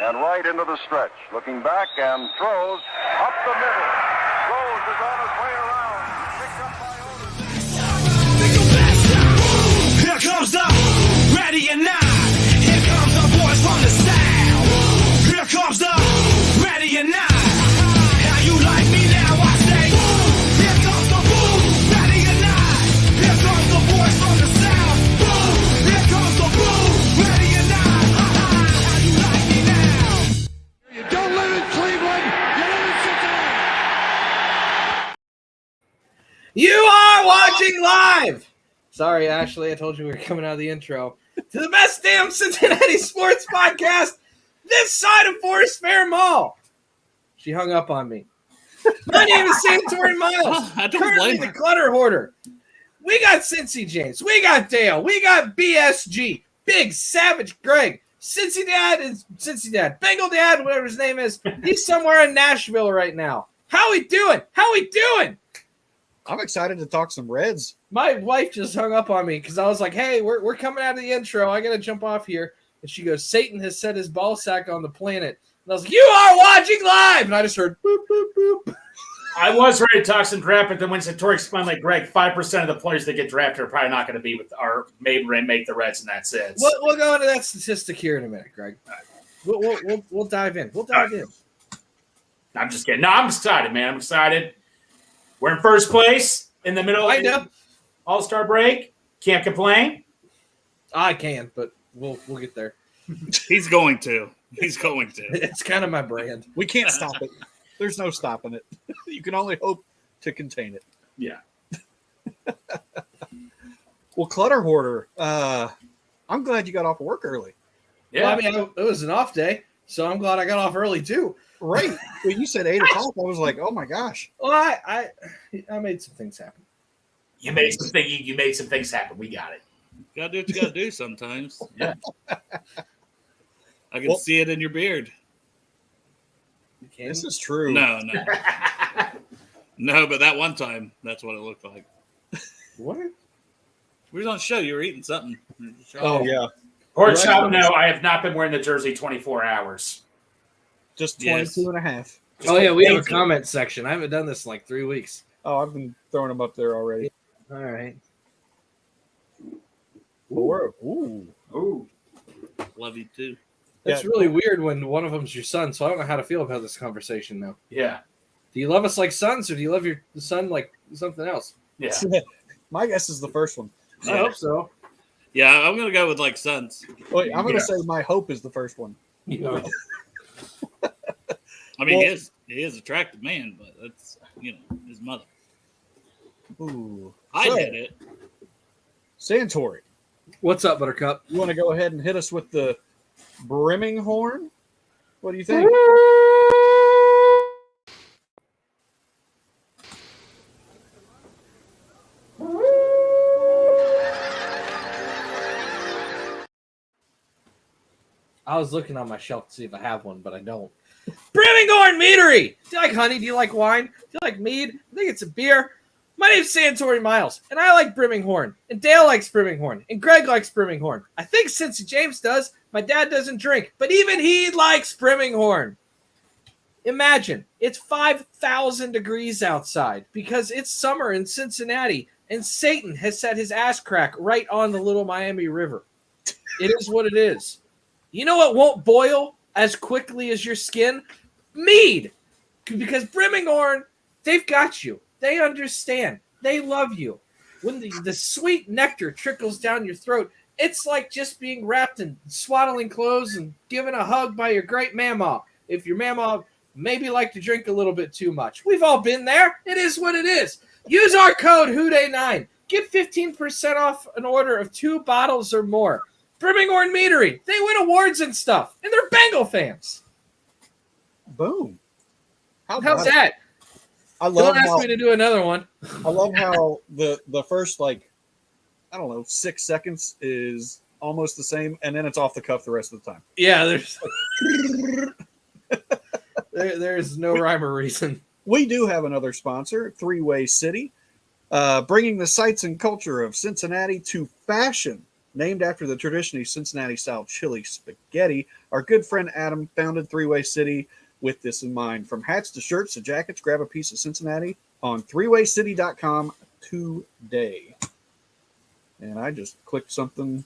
and right into the stretch. Looking back and throws up the middle. Rose is on his way around. Picked up by Otis. Here comes the ready or not. Here comes the voice from the south. Here comes the ready or not. How you like me now? I say, here comes the boom, ready or not. Here comes the voice from the south. Boom, here comes the boom, ready or not. How you like me now? You don't live in Cleveland, you live in Cincinnati. You are watching live. Sorry, Ashley, I told you we were coming out of the intro. To the best damn Cincinnati sports podcast this side of Forest Fair Mall. She hung up on me. My name is Santori Miles. I don't currently blame the her. clutter hoarder. We got Cincy James. We got Dale. We got BSG. Big Savage Greg. Cincy Dad. Bengal Dad, whatever his name is. He's somewhere in Nashville right now. How we doing? I'm excited to talk some Reds. My wife just hung up on me because I was like, hey, we're coming out of the intro. I got to jump off here. And she goes, Satan has set his ball sack on the planet. And I was like, you are watching live. And I just heard boop, boop, boop. I was ready to talk some draft, but then when Santori explained, like, Greg, 5% of the players that get drafted are probably not going to be with our make the Reds, and that's it. We'll go into that statistic here in a minute, Greg. We'll dive in. I'm just kidding. No, I'm excited, man. I'm excited. We're in first place in the middle Wind of up. the All-Star break. Can't complain. I can, but we'll get there. He's going to. It's kind of my brand. We can't stop it. There's no stopping it. You can only hope to contain it. Yeah. Well, Clutter Hoarder, I'm glad you got off of work early. Yeah. Well, I mean, it was an off day, so I'm glad I got off early too. Right. When you said 8 o'clock, I was like, oh my gosh. Well, I made some things happen. You made some things happen. We got it. Gotta do what you gotta do sometimes. Yeah. I can see it in your beard. You can. This is true. No. No, but that one time, that's what it looked like. What? We was on the show. You were eating something. Oh, yeah. Pork chop, no, I have not been wearing the jersey 24 hours. Just 22 and a half. Oh, yeah, we have a comment section. I haven't done this in like 3 weeks. Oh, I've been throwing them up there already. All right. Ooh. Ooh. Love you too. It's Yeah. really weird when one of them's your son, so I don't know how to feel about this conversation now. Yeah. Do you love us like sons, or do you love your son like something else? Yeah. My guess is the first one. I hope so. Yeah, I'm gonna go with like Sons. Wait, I'm going to say my hope is the first one. You know, I mean, Well- he is attractive man, but that's his mother. Ooh. I So, did it. Santori, what's up, Buttercup? you want to go ahead and hit us with the brimming horn? What do you think? I was looking on my shelf to see if I have one, but I don't. Brimming Horn Meadery! Do you like honey? Do you like wine? Do you like mead? I think it's a beer. My name's Santori Miles, and I like Brimming Horn. And Dale likes Brimming Horn. And Greg likes Brimming Horn. I think Cincy James does. My dad doesn't drink, but even he likes Brimming Horn. Imagine, it's 5,000 degrees outside because it's summer in Cincinnati, and Satan has set his ass crack right on the Little Miami River. It is what it is. You know what won't boil as quickly as your skin? Mead. Because Brimming Horn, they've got you. They understand. They love you. When the sweet nectar trickles down your throat, it's like just being wrapped in swaddling clothes and given a hug by your great mama. If your mama maybe like to drink a little bit too much. We've all been there. It is what it is. Use our code HOODAY9. Get 15% off an order of 2 bottles or more. Brimming Horn Meadery. They win awards and stuff. And they're Bengal fans. Boom. How's about it? that? I love Don't ask how me to do another one. I love how the first 6 seconds is almost the same, and then it's off the cuff the rest of the time. Yeah, there's no rhyme or reason. We do have another sponsor, Three Way City, bringing the sights and culture of Cincinnati to fashion named after the traditional Cincinnati-style chili spaghetti. Our good friend Adam founded Three-Way City with this in mind. From hats to shirts to jackets, grab a piece of Cincinnati on threewaycity.com today. And I just clicked something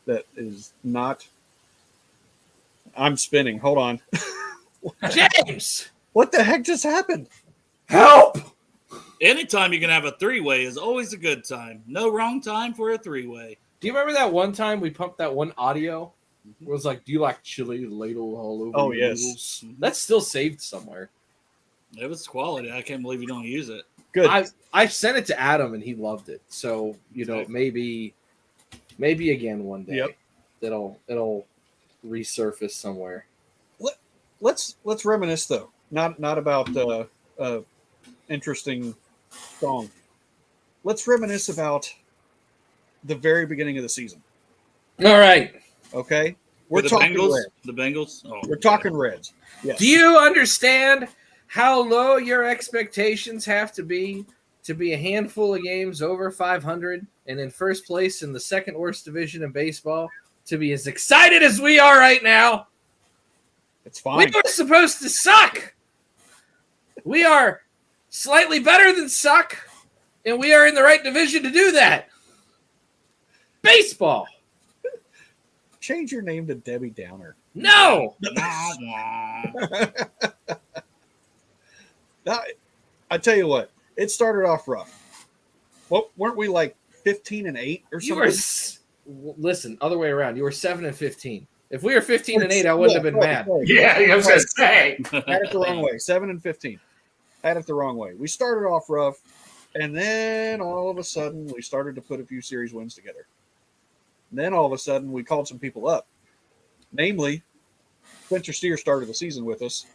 that is not. I'm spinning. Hold on. James, What the heck just happened? help! Anytime you can have a three-way is always a good time. No wrong time for a three-way. Do you remember that one time we pumped that one audio? It was like, "Do you like chili ladle all over Oh, your yes. noodles?" That's still saved somewhere. It was quality. I can't believe you don't use it. Good. I sent it to Adam and he loved it. So maybe again one day Yep. it'll resurface somewhere. Let's reminisce though. Not about interesting song. Let's reminisce about the very beginning of the season. All right. Okay, We're the talking Bengals. Reds. The Bengals. Oh, We're talking Reds. Yes. Do you understand how low your expectations have to be a handful of games over 500 and in first place in the second worst division in baseball to be as excited as we are right now? It's We fine. were supposed to suck. We are slightly better than suck, and we are in the right division to do that. Baseball. Change your name to Debbie Downer. No. Nah, nah. Now, I tell you what, it started off rough. What weren't we like 15-8 or You were something? listen, other way around. You were 7-15. If we were 15-8, I wouldn't have been mad. Yeah, I was going to say. Had it the wrong way. 7-15. Had it the wrong way. We started off rough, and then all of a sudden we started to put a few series wins together. And then all of a sudden we called some people up. Namely, Spencer Steer started the season with us.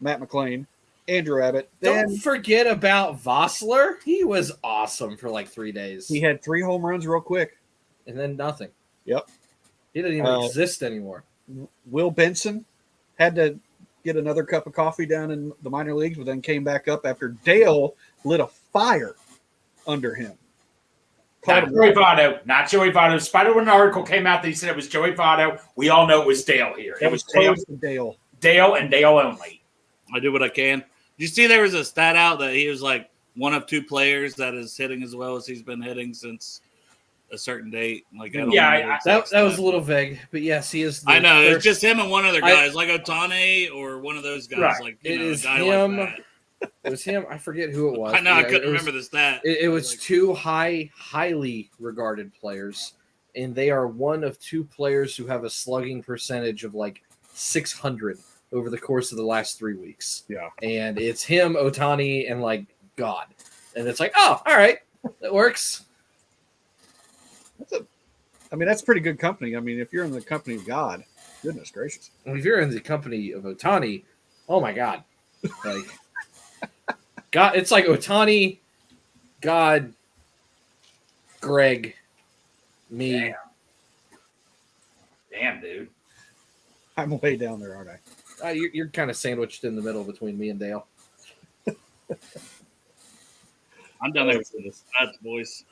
Matt McClain, Andrew Abbott. Then Don't forget about Vossler. He was awesome for like 3 days. he had 3 home runs real quick. And then nothing. Yep. He didn't even exist anymore. Will Benson had to get another cup of coffee down in the minor leagues, but then came back up after Dale lit a fire under him. Not Joey Votto. Not Joey Votto. Spider when an article came out that he said it was Joey Votto. We all know it was Dale here. That It was was Dale. close to Dale. Dale and Dale only. I do what I can. Did you see there was a stat out that he was like one of 2 players that is hitting as well as he's been hitting since a certain date? Like, I don't Yeah, know the exact That was stat. a little vague, but yes, he is. I know first- it's just him and one other guy. It's like Otani or one of those guys. Right. Like It a is guy him. Like that. It was him. I forget who it was. I know. I Yeah, couldn't it was- remember the stat. It was Like, 2 highly regarded players, and they are one of 2 players who have a slugging percentage of like 600 over the course of the last 3 weeks. Yeah. And it's him, Otani, and like God. And it's like, oh, all right, that works. That's pretty good company. I mean, if you're in the company of God, goodness gracious. And if you're in the company of Otani, oh my God, like God, it's like Otani, God, Greg, me. Damn, dude. I'm way down there, aren't I? You're kind of sandwiched in the middle between me and Dale. I'm down there with the stats, boys.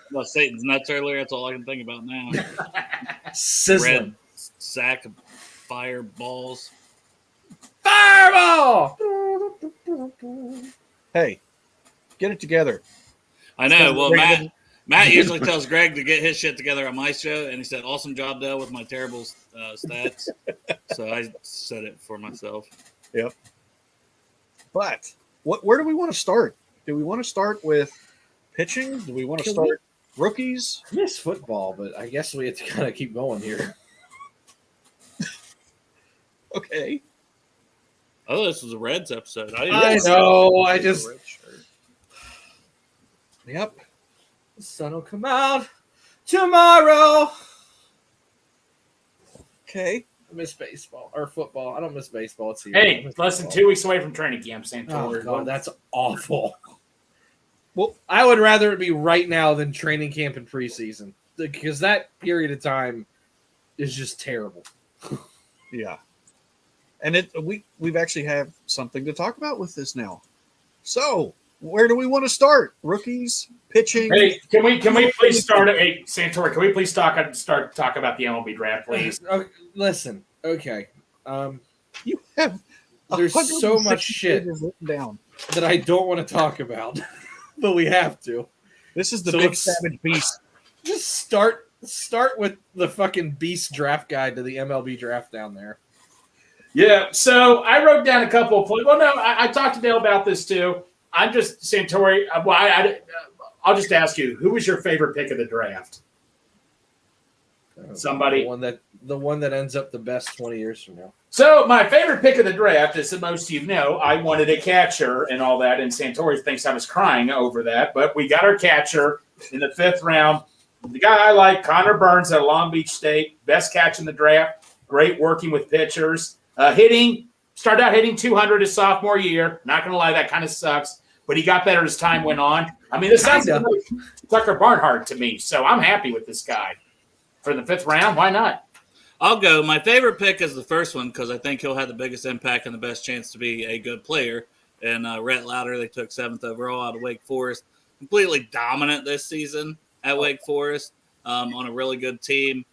About Satan's nuts earlier. That's all I can think about now. Sizzling. Red sack of fireballs. Fireball! Hey, get it together. I know. Well, Bring it in. Matt usually tells Greg to get his shit together on my show, and he said, "Awesome job, Dale, with my terrible stats." So I said it for myself. Yep. But where do we want to start? Do we want to start with pitching? Do we want to Can start rookies? Miss football, but I guess we have to kind of keep going here. Okay. Oh, this was a Reds episode. I know. I just Yep. the sun will come out tomorrow. Okay. I miss baseball or football. I don't miss baseball. It's here. I Hey, miss less than football. 2 weeks away from training camp, Oh, Santor. God, that's awful. Well, I would rather it be right now than training camp and preseason because that period of time is just terrible. yeah. And we've actually have something to talk about with this now. So Where do we want to start? Rookies, pitching. Hey, can we please start? Hey, Santori, can we please start talk about the MLB draft, please? Okay, listen, okay. You have There's so 160 much shit pages written down. that I don't want to talk about, but we have to. This is the So big let's- savage beast. Just start with the fucking beast draft guide to the MLB draft down there. Yeah, so I wrote down a couple of points. Well, no, I talked to Dale about this too. I'm just Santori. I'll just ask you, who was your favorite pick of the draft? Somebody. The one that ends up the best 20 years from now. So my favorite pick of the draft, as most of you know, I wanted a catcher and all that, and Santori thinks I was crying over that. But we got our catcher in the 5th round. The guy I like, Connor Burns at Long Beach State, best catch in the draft. Great working with pitchers. Started out hitting 200 his sophomore year. Not going to lie, that kind of sucks. But he got better as time went on. I mean, this sounds like Tucker Barnhart to me, so I'm happy with this guy. For the 5th round, why not? I'll go. My favorite pick is the first one because I think he'll have the biggest impact and the best chance to be a good player. And Rhett Lauder, they took 7th overall out of Wake Forest. Completely dominant this season at Wake Forest on a really good team.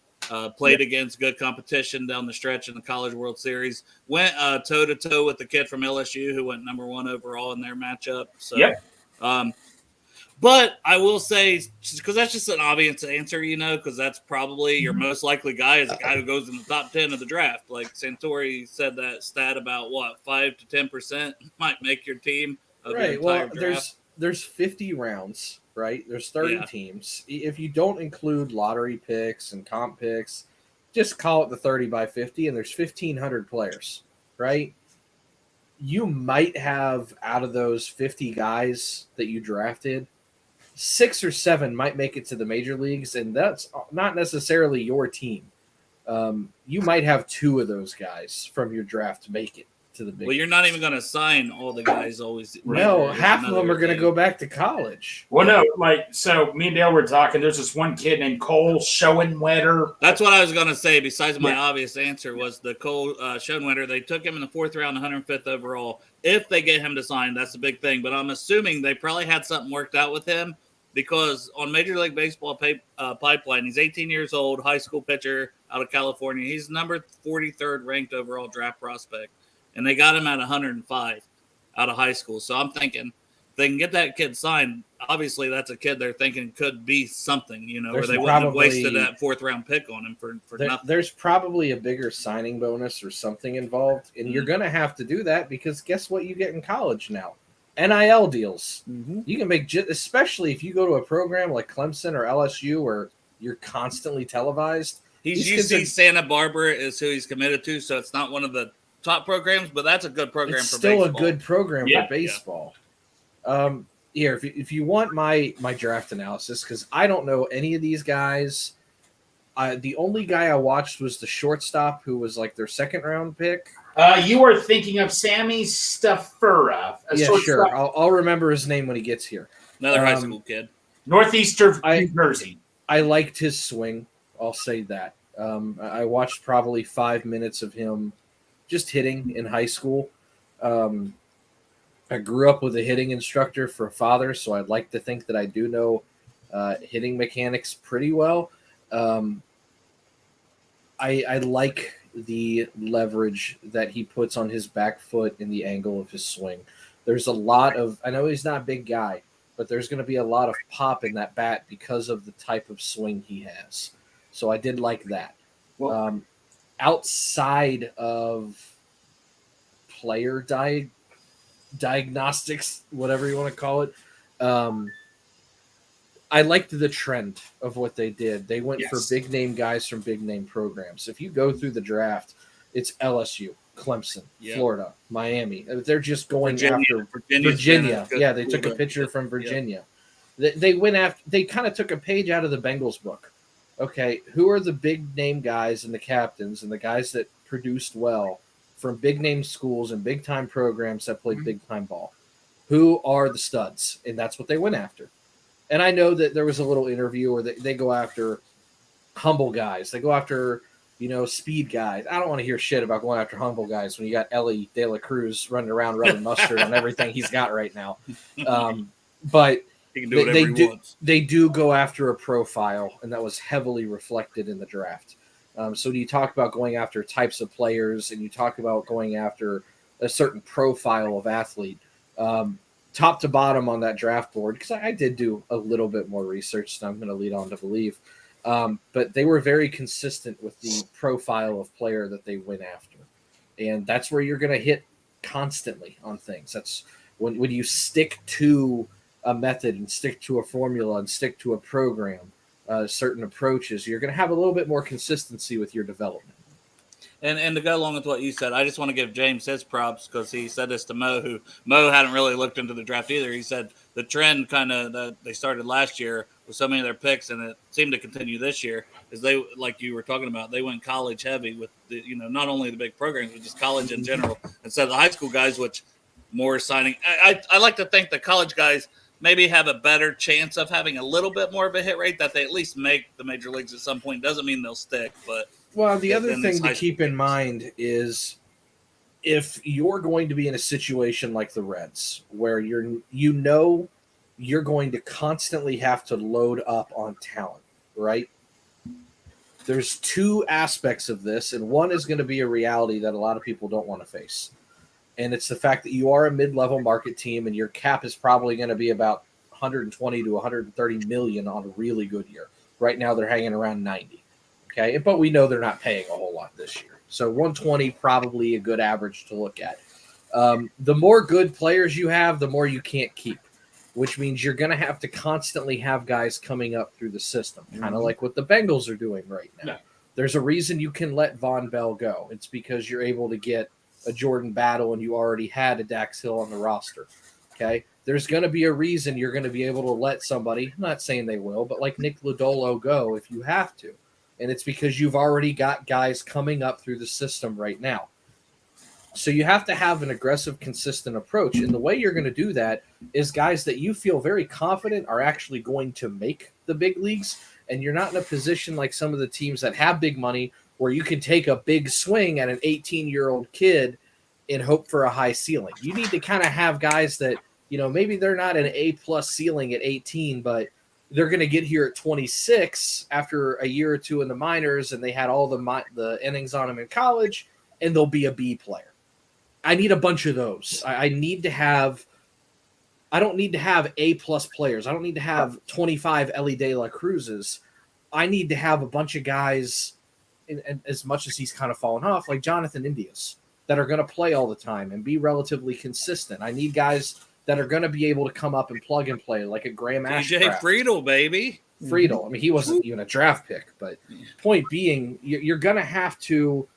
Played against good competition down the stretch in the College World Series. Went toe-to-toe with the kid from LSU who went number 1 overall in their matchup. So, but I will say, because that's just an obvious answer, because that's probably your most likely guy is a guy who goes in the top 10 of the draft. Like Santori said that stat about, 5 to 10% might make your team of the entire draft. There's 50 rounds, right? There's 30 teams. If you don't include lottery picks and comp picks, just call it the 30 by 50, and there's 1,500 players, right? You might have, out of those 50 guys that you drafted, 6 or 7 might make it to the major leagues, and that's not necessarily your team. You might have 2 of those guys from your draft make it to the big. Well, you're not even going to sign all the guys always. No, half of them are going to go back to college. Well, no, so me and Dale were talking. There's this one kid named Cole Schoenwetter. That's what I was going to say. Besides my obvious answer was the Cole Schoenwetter. They took him in the 4th round, 105th overall. If they get him to sign, that's the big thing. But I'm assuming they probably had something worked out with him because on Major League Baseball pipeline, he's 18 years old, high school pitcher out of California. He's number 43rd ranked overall draft prospect. And they got him at 105 out of high school. So I'm thinking if they can get that kid signed, obviously that's a kid they're thinking could be something, or they wouldn't have wasted that 4th round pick on him for nothing. There's probably a bigger signing bonus or something involved. And you're going to have to do that because guess what you get in college now? NIL deals. Mm-hmm. You can make, especially if you go to a program like Clemson or LSU where you're constantly televised. He's UC Santa Barbara is who he's committed to. So it's not one of the top programs, but that's a good program for baseball. It's still a good program for baseball. Here, if you want my draft analysis, because I don't know any of these guys. The only guy I watched was the shortstop who was like their 2nd round pick. You were thinking of Sammy Stafura. Sure. I'll remember his name when he gets here. Another high school kid. Northeastern New Jersey. I liked his swing. I'll say that. I watched probably 5 minutes of him just hitting in high school. I grew up with a hitting instructor for a father, so I'd like to think that I do know hitting mechanics pretty well. I like the leverage that he puts on his back foot in the angle of his swing. There's a lot of – I know he's not a big guy, but there's going to be a lot of pop in that bat because of the type of swing he has. So I did like that. Well, outside of player diagnostics, whatever you want to call it, I liked the trend of what they did. They went for big name guys from big name programs. If you go through the draft, it's LSU, Clemson, Florida, Miami. They're just going after Virginia. Yeah, they took a pitcher from Virginia. They went after. They kind of took a page out of the Bengals book. Okay, who are the big name guys and the captains and the guys that produced well from big name schools and big time programs that played big time ball? Who are the studs? And that's what they went after. And I know that there was a little interview where they go after humble guys. They go after speed guys. I don't want to hear shit about going after humble guys when you got Ellie De La Cruz running around rubbing mustard on everything he's got right now. But He can do whatever he wants. They do go after a profile, and that was heavily reflected in the draft. So you talk about going after types of players, and you talk about going after a certain profile of athlete. Top to bottom on that draft board, because I did do a little bit more research than I'm going to lead on to believe. But they were very consistent with the profile of player that they went after. And that's where you're going to hit constantly on things. That's when you stick to a method and stick to a formula and stick to a program, certain approaches, you're going to have a little bit more consistency with your development. And to go along with what you said, I just want to give James his props because he said this to Mo, who Mo hadn't really looked into the draft either. He said the trend kind of that they started last year with so many of their picks, and it seemed to continue this year, is they, like you were talking about, they went college heavy with the, not only the big programs, but just college in general, instead of the high school guys, which more signing. I like to think the college guys maybe have a better chance of having a little bit more of a hit rate, that they at least make the major leagues at some point. Doesn't mean they'll stick, but. Well, the other thing to keep in mind is if you're going to be in a situation like the Reds, where you're going to constantly have to load up on talent, right? There's two aspects of this, and one is going to be a reality that a lot of people don't want to face. And it's the fact that you are a mid-level market team, and your cap is probably going to be about 120 to 130 million on a really good year. Right now, they're hanging around 90. Okay, but we know they're not paying a whole lot this year. So 120 probably a good average to look at. The more good players you have, the more you can't keep, which means you're going to have to constantly have guys coming up through the system, kind of like what the Bengals are doing right now. Yeah. There's a reason you can let Von Bell go. It's because you're able to get a Jordan Battle and you already had a Dax Hill on the roster. Okay, there's going to be a reason you're going to be able to let somebody, I'm not saying they will, but like Nick Lodolo go if you have to. And it's because you've already got guys coming up through the system right now. So you have to have an aggressive, consistent approach. And the way you're going to do that is guys that you feel very confident are actually going to make the big leagues. And you're not in a position like some of the teams that have big money where you can take a big swing at an 18-year-old kid and hope for a high ceiling. You need to kind of have guys that, maybe they're not an A-plus ceiling at 18, but they're going to get here at 26 after a year or two in the minors, and they had all the innings on them in college, and they'll be a B player. I need a bunch of those. I don't need to have A-plus players. I don't need to have 25 Ellie De La Cruzes. I need to have a bunch of guys, and as much as he's kind of fallen off, like Jonathan Indias, that are going to play all the time and be relatively consistent. I need guys that are going to be able to come up and plug and play, like a Graham Ashcraft. DJ Friedel, baby. Friedel. I mean, he wasn't even a draft pick, but point being, you're going to have to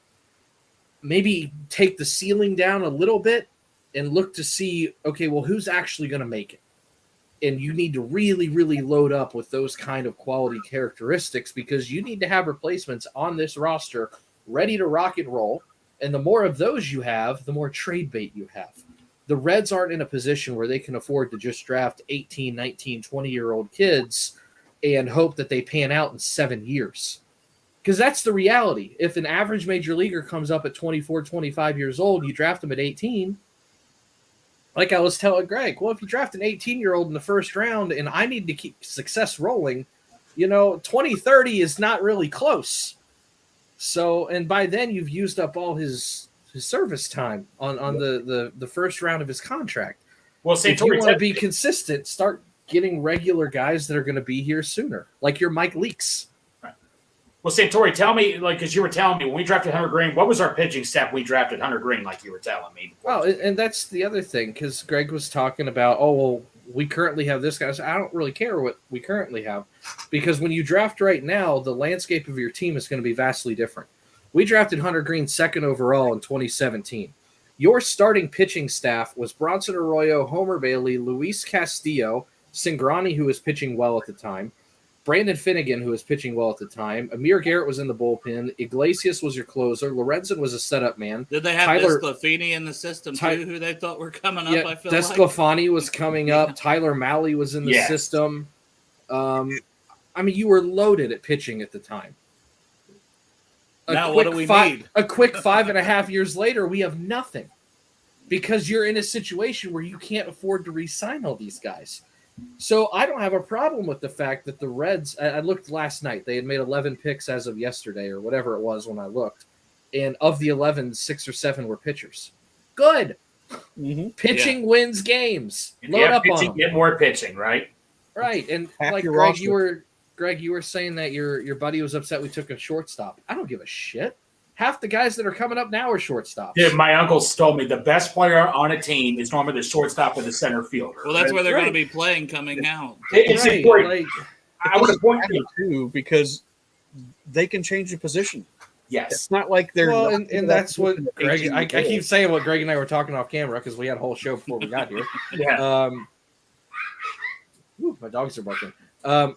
maybe take the ceiling down a little bit and look to see, okay, well, who's actually going to make it? And you need to really, really load up with those kind of quality characteristics because you need to have replacements on this roster ready to rock and roll. And the more of those you have, the more trade bait you have. The Reds aren't in a position where they can afford to just draft 18, 19, 20-year-old kids and hope that they pan out in 7 years. Because that's the reality. If an average major leaguer comes up at 24, 25 years old, you draft them at 18, like I was telling Greg, well, if you draft an 18-year-old in the first round and I need to keep success rolling, 2030 is not really close. So, and by then you've used up all his service time on the first round of his contract. Well, if you want to be consistent, start getting regular guys that are going to be here sooner, like your Mike Leaks. Right. Well, Santori, tell me, because you were telling me when we drafted Hunter Green, what was our pitching staff when we drafted Hunter Green, like you were telling me? Well, and that's the other thing, because Greg was talking about, we currently have this guy. So I don't really care what we currently have, because when you draft right now, the landscape of your team is going to be vastly different. We drafted Hunter Green second overall in 2017. Your starting pitching staff was Bronson Arroyo, Homer Bailey, Luis Castillo, Cingrani, who was pitching well at the time, Brandon Finnegan, who was pitching well at the time, Amir Garrett was in the bullpen, Iglesias was your closer, Lorenzen was a setup man. Did they have Desclafani in the system too, who they thought were coming up? I feel Desclafani was coming up. Tyler Malley was in the system. You were loaded at pitching at the time. Now what do we need? A quick 5.5 years later, we have nothing because you're in a situation where you can't afford to re-sign all these guys. So I don't have a problem with the fact that the Reds. I looked last night; they had made 11 picks as of yesterday, or whatever it was when I looked, and of the 11, 6 or 7 were pitchers. Good. Pitching wins games. Load up on them. Get more pitching, right? Right, and Half like your Greg, roster. you were saying that your buddy was upset we took a shortstop. I don't give a shit. Half the guys that are coming up now are shortstops. Dude, my uncles told me the best player on a team is normally the shortstop or the center fielder. Well, that's where they're Right. going to be playing coming out. It's Right, important. like, I want to point you. too, because they can change the position. Yes. It's not like they're well, not and that's what Greg. I 18 keep saying what Greg and I were talking off camera because we had a whole show before we got here. Yeah. My dogs are barking.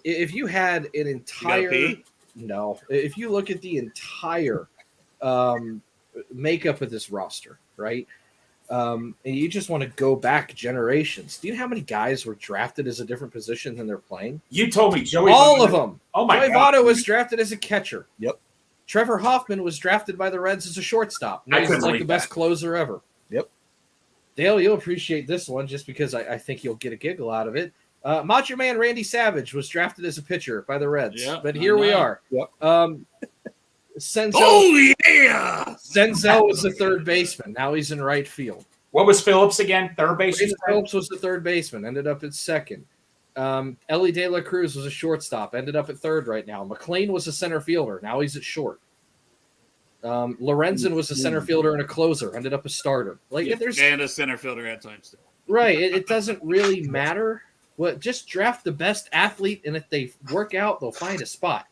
If you had an entire pee? no, if you look at the entire makeup of this roster, right? And you just want to go back generations. Do you know how many guys were drafted as a different position than they're playing? You told me Joey. All of them. Oh my Joey God. Votto was drafted as a catcher. Yep. Trevor Hoffman was drafted by the Reds as a shortstop. I He's couldn't like the believe best that. closer ever. Yep. Dale, you'll appreciate this one just because I think you'll get a giggle out of it. Macho Man Randy Savage was drafted as a pitcher by the Reds, Yep, but I here we know. are. Yep. Senzo, Oh yeah! Senzo was the third baseman. Now he's in right field. What was Phillips again? Third base. Brandon Phillips was the third baseman, ended up at second. Ellie De La Cruz was a shortstop, ended up at third right now. McLean was a center fielder. Now he's at short. Lorenzen was a center fielder and a closer, ended up a starter. Like there's And a center fielder at times too. right. It doesn't really matter. What just draft the best athlete, and if they work out, they'll find a spot.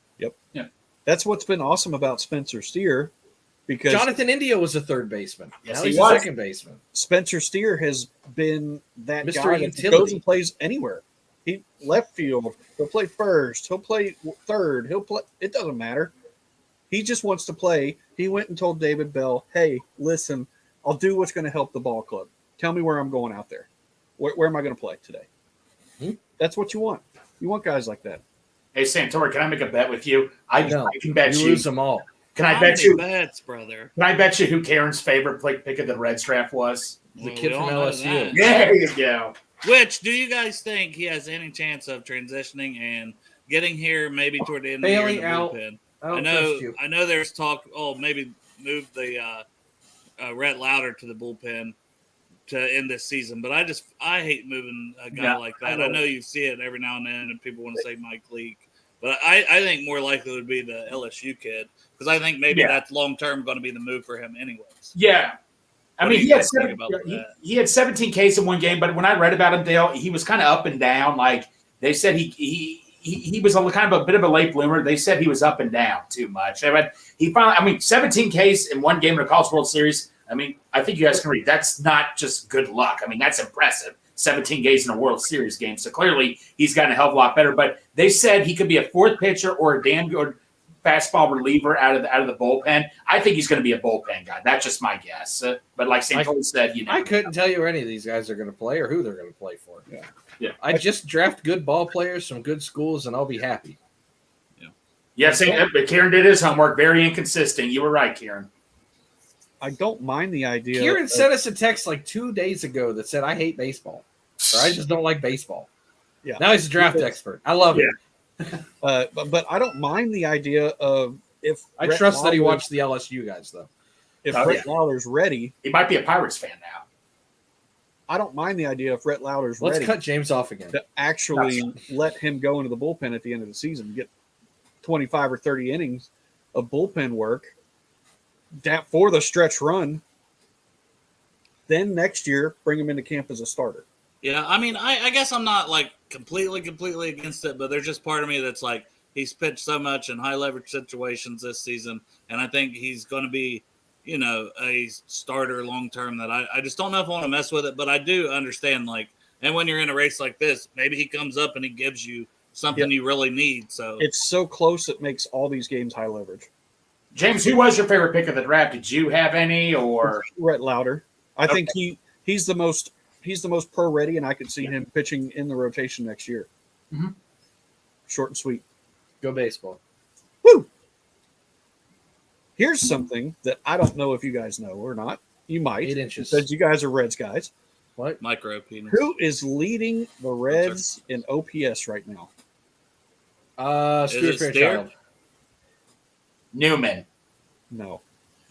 That's what's been awesome about Spencer Steer, because Jonathan India was a third baseman. Yes, Now he he's was. a second baseman. Spencer Steer has been that Mr. guy that Utility. goes and plays anywhere. He left field. He'll play first. He'll play third. He'll play. It doesn't matter. He just wants to play. He went and told David Bell, "Hey, listen, I'll do what's going to help the ball club. Tell me where I'm going out there. Where am I going to play today?" That's what you want. You want guys like that. Hey Santori, can I make a bet with you? No, I can bet you you. lose them all. Can I How bet many you? bets, brother? Can I bet you who Karen's favorite pick of the Reds draft was? The Well, kid we from all know LSU. that. There you go. Which do you guys think he has any chance of transitioning and getting here maybe toward the end Bailing of the year in out. the bullpen? I don't I trust you. know there's talk. Oh, maybe move the Rhett Lauder to the bullpen to end this season. But I hate moving a guy Yeah, like I that. know. I know you see it every now and then, and people want to say Mike Leake. But I think more likely would be the LSU kid because I think maybe Yeah. that's long term going to be the move for him anyways. Yeah. I What mean, do he you had, guys think about that? he had 17 Ks in one game, but when I read about him, Dale, he was kind of up and down. Like they said, he was kind of a bit of a late bloomer. They said he was up and down too much. He finally, 17 Ks in one game in a College World Series. I mean, I think you guys can read. That's not just good luck. I mean, that's impressive. 17 Ks in a World Series game. So clearly, he's gotten a hell of a lot better. But they said he could be a fourth pitcher or a damn good fastball reliever out of the bullpen. I think he's going to be a bullpen guy. That's just my guess. But like Santori said, I couldn't tell you where any of these guys are going to play or who they're going to play for. Yeah. I just draft good ball players from good schools, and I'll be happy. Yeah, but Kieran did his homework. Very inconsistent. You were right, Kieran. I don't mind the idea. Kieran sent us a text like 2 days ago that said, "I hate baseball," or "I just don't like baseball." Yeah. Now he's a draft expert. I love it. But I don't mind the idea of if I Rhett trust that he Lauder- watched the LSU guys though. If Oh, Rhett Lauder's ready, He might be a Pirates fan now. I don't mind the idea if Rhett Lauder's Let's ready cut James off again. to actually let him go into the bullpen at the end of the season, get 25 or 30 innings of bullpen work for the stretch run. Then next year, bring him into camp as a starter. Yeah, I mean, I guess I'm not like completely against it, but there's just part of me that's like he's pitched so much in high leverage situations this season, and I think he's going to be, a starter long term. That I just don't know if I want to mess with it, but I do understand like, and when you're in a race like this, maybe he comes up and he gives you something you really need. So It's so close it makes all these games high leverage. James, who was your favorite pick of the draft? Did you have any or Rhett Lauder, I think he's the most pro ready, and I could see him pitching in the rotation next year. Mhm. Short and sweet. Go baseball. Woo! Here's something that I don't know if you guys know or not. You might. 8 inches. Because you guys are Reds guys. What? Micro penis. Who is leading the Reds in OPS right now? Stuart it Steer? Fairchild. Newman. No.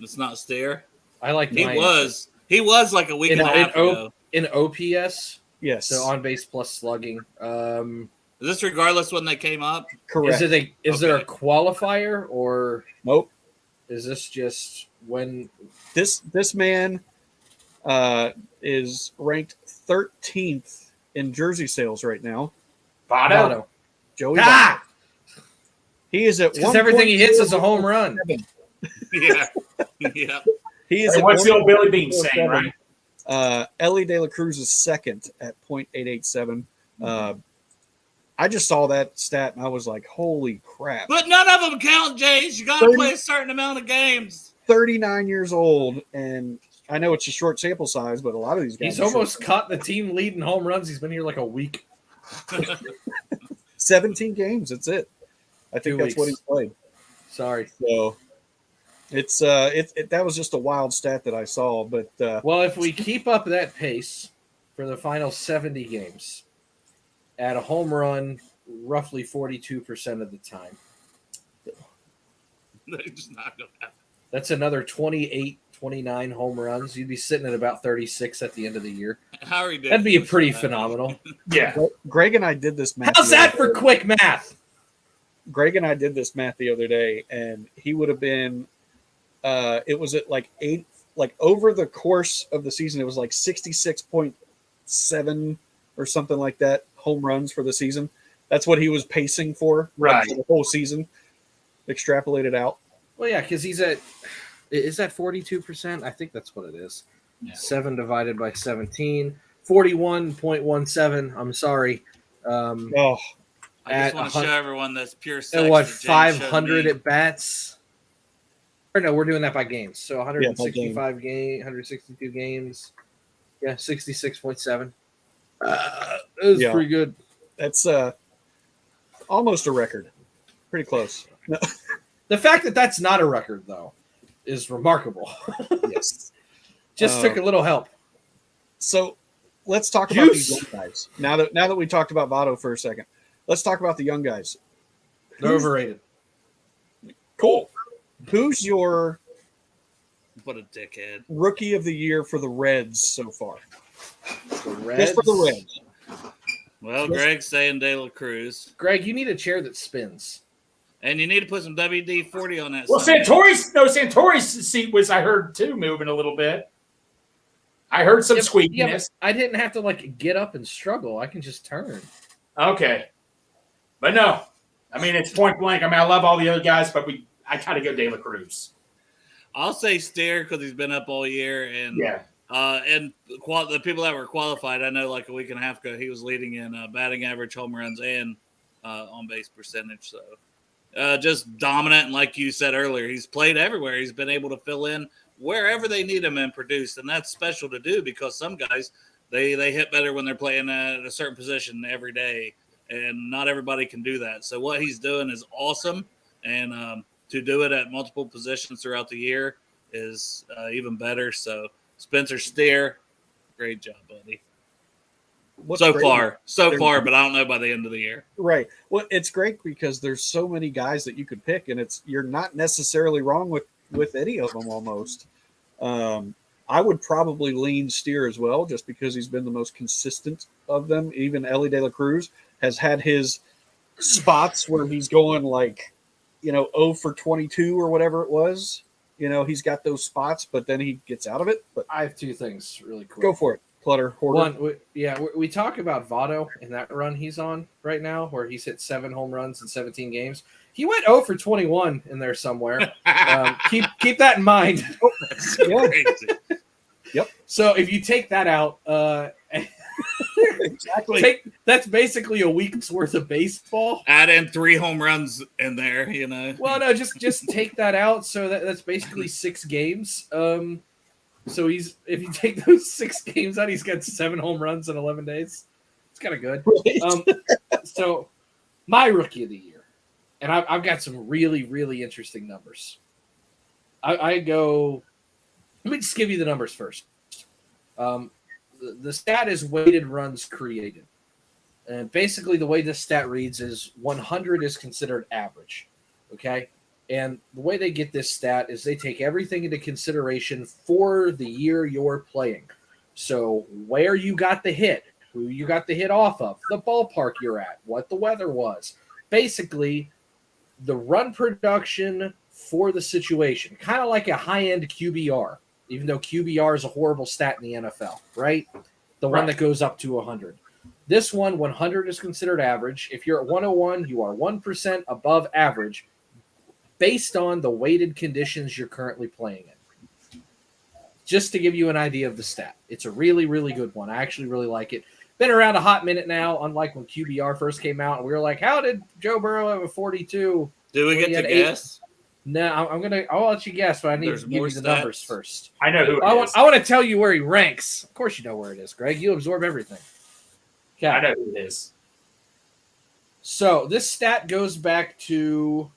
It's not Steer. I like He my was. He was like a week and a half ago. in OPS. Yes. So on base plus slugging. Is this regardless when they came up? Correct. Is there a qualifier or Nope. is this just when This man is ranked 13th in jersey sales right now. Votto. Joey Ah! Votto. He is at Because everything he hits is a home run. Yeah. Yeah. He is Hey, at what's the old Billy 1.47. Bean saying, right? Ellie De La Cruz is second at .887. I just saw that stat and I was like, holy crap. But none of them count, Jays. You got to 30 play a certain amount of games. 39 years old, and I know it's a short sample size, but a lot of these guys He's are almost short. caught the team lead in home runs. He's been here like a week. 17 games. That's it. I think 2 that's what weeks. he's played. Sorry. So it's that was just a wild stat that I saw, but Well, if we keep up that pace for the final 70 games at a home run roughly 42% of the time, They're just not going to happen. that's another 28, 29 home runs. You'd be sitting at about 36 at the end of the year. How ridiculous. That'd be a pretty is that? phenomenal. Yeah. Greg and I did this math. How's the other that for day. quick math? Greg and I did this math the other day, and he would have been. It was at like 8, like over the course of the season, it was like 66.7 or something like that home runs for the season. That's what he was pacing for, Right. for the whole season, extrapolated out. Well, yeah, because he's at – is that 42%? I think that's what it is. Yeah. 7 divided by 17. 41.17. I'm sorry. Oh, I just At want to show everyone this pure sex. And what, that James 500 showed me. at bats? Or no, we're doing that by games. So by 165 games, 162 games. Yeah, 66.7. That was Yeah. pretty good. that's almost a record. Pretty close. No. The fact that that's not a record, though, is remarkable. Yes. Just took a little help. So let's talk about these Juice. young guys. Now that we talked about Votto for a second, let's talk about the young guys. They're overrated. Cool. Who's your What a dickhead. rookie of the year for the Reds so far? The Reds. Just for the Reds. Well, Greg's saying De La Cruz. Greg, you need a chair that spins. And you need to put some WD-40 on that. Well, son. Santori's seat was, I heard, too, moving a little bit. I heard some squeakiness. Yeah, but I didn't have to like get up and struggle. I can just turn. Okay. But no. I mean, it's point blank. I mean, I love all the other guys, but I kind of go De La Cruz. I'll say Steer because he's been up all year. And Yeah. and the people that were qualified, I know like a week and a half ago, he was leading in batting average, home runs, and on base percentage. So just dominant. And like you said earlier, he's played everywhere. He's been able to fill in wherever they need him and produce. And that's special to do because some guys, they hit better when they're playing at a certain position every day. And not everybody can do that. So what he's doing is awesome. And to do it at multiple positions throughout the year is even better. So Spencer Steer, great job, buddy. What's So great- far, but I don't know by the end of the year. Right. Well, it's great because there's so many guys that you could pick, and you're not necessarily wrong with any of them almost. I would probably lean Steer as well, just because he's been the most consistent of them. Even Ellie De La Cruz has had his spots where he's going 0 for 22 or whatever it was. He's got those spots, but then he gets out of it. But I have two things really quick. go for it, Clutter. Hoarder. One, we talk about Votto in that run he's on right now, where he's hit 7 home runs in 17 games. He went 0 for 21 in there somewhere. Keep that in mind. That's Yeah. crazy. So if you take that out, Exactly. that's basically a week's worth of baseball. Add in 3 home runs in there, Well, no, just take that out. So that's basically 6 games. So if you take those 6 games out, he's got 7 home runs in 11 days. It's kind of good. So my rookie of the year, and I've got some really, really interesting numbers. I go. Let me just give you the numbers first. The stat is weighted runs created. And basically, the way this stat reads is 100 is considered average. Okay? And the way they get this stat is they take everything into consideration for the year you're playing. So, where you got the hit, who you got the hit off of, the ballpark you're at, what the weather was. Basically, the run production for the situation, kind of like a high-end QBR, even though QBR is a horrible stat in the NFL, right? The one that goes up to 100. This one, 100 is considered average. If you're at 101, you are 1% above average based on the weighted conditions you're currently playing in. Just to give you an idea of the stat. It's a really, really good one. I actually really like it. Been around a hot minute now, unlike when QBR first came out. And we were like, how did Joe Burrow have a 42? Do we get to guess? No, I'll let you guess, but I need There's to give more you the stats? numbers first. I know who it I is. want to tell you where he ranks. Of course you know where it is, Greg. You absorb everything. Okay. I know who it is. So this stat goes back to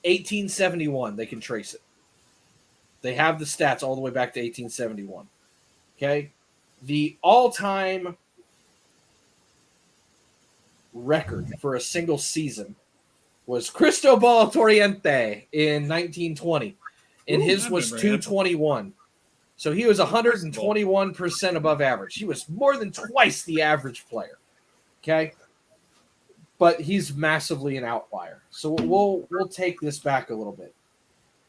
1871. They can trace it. They have the stats all the way back to 1871. Okay? The all-time record for a single season was Cristobal Torriente in 1920, and his was 221. So he was 121% above average. He was more than twice the average player. Okay? But he's massively an outlier. So we'll take this back a little bit.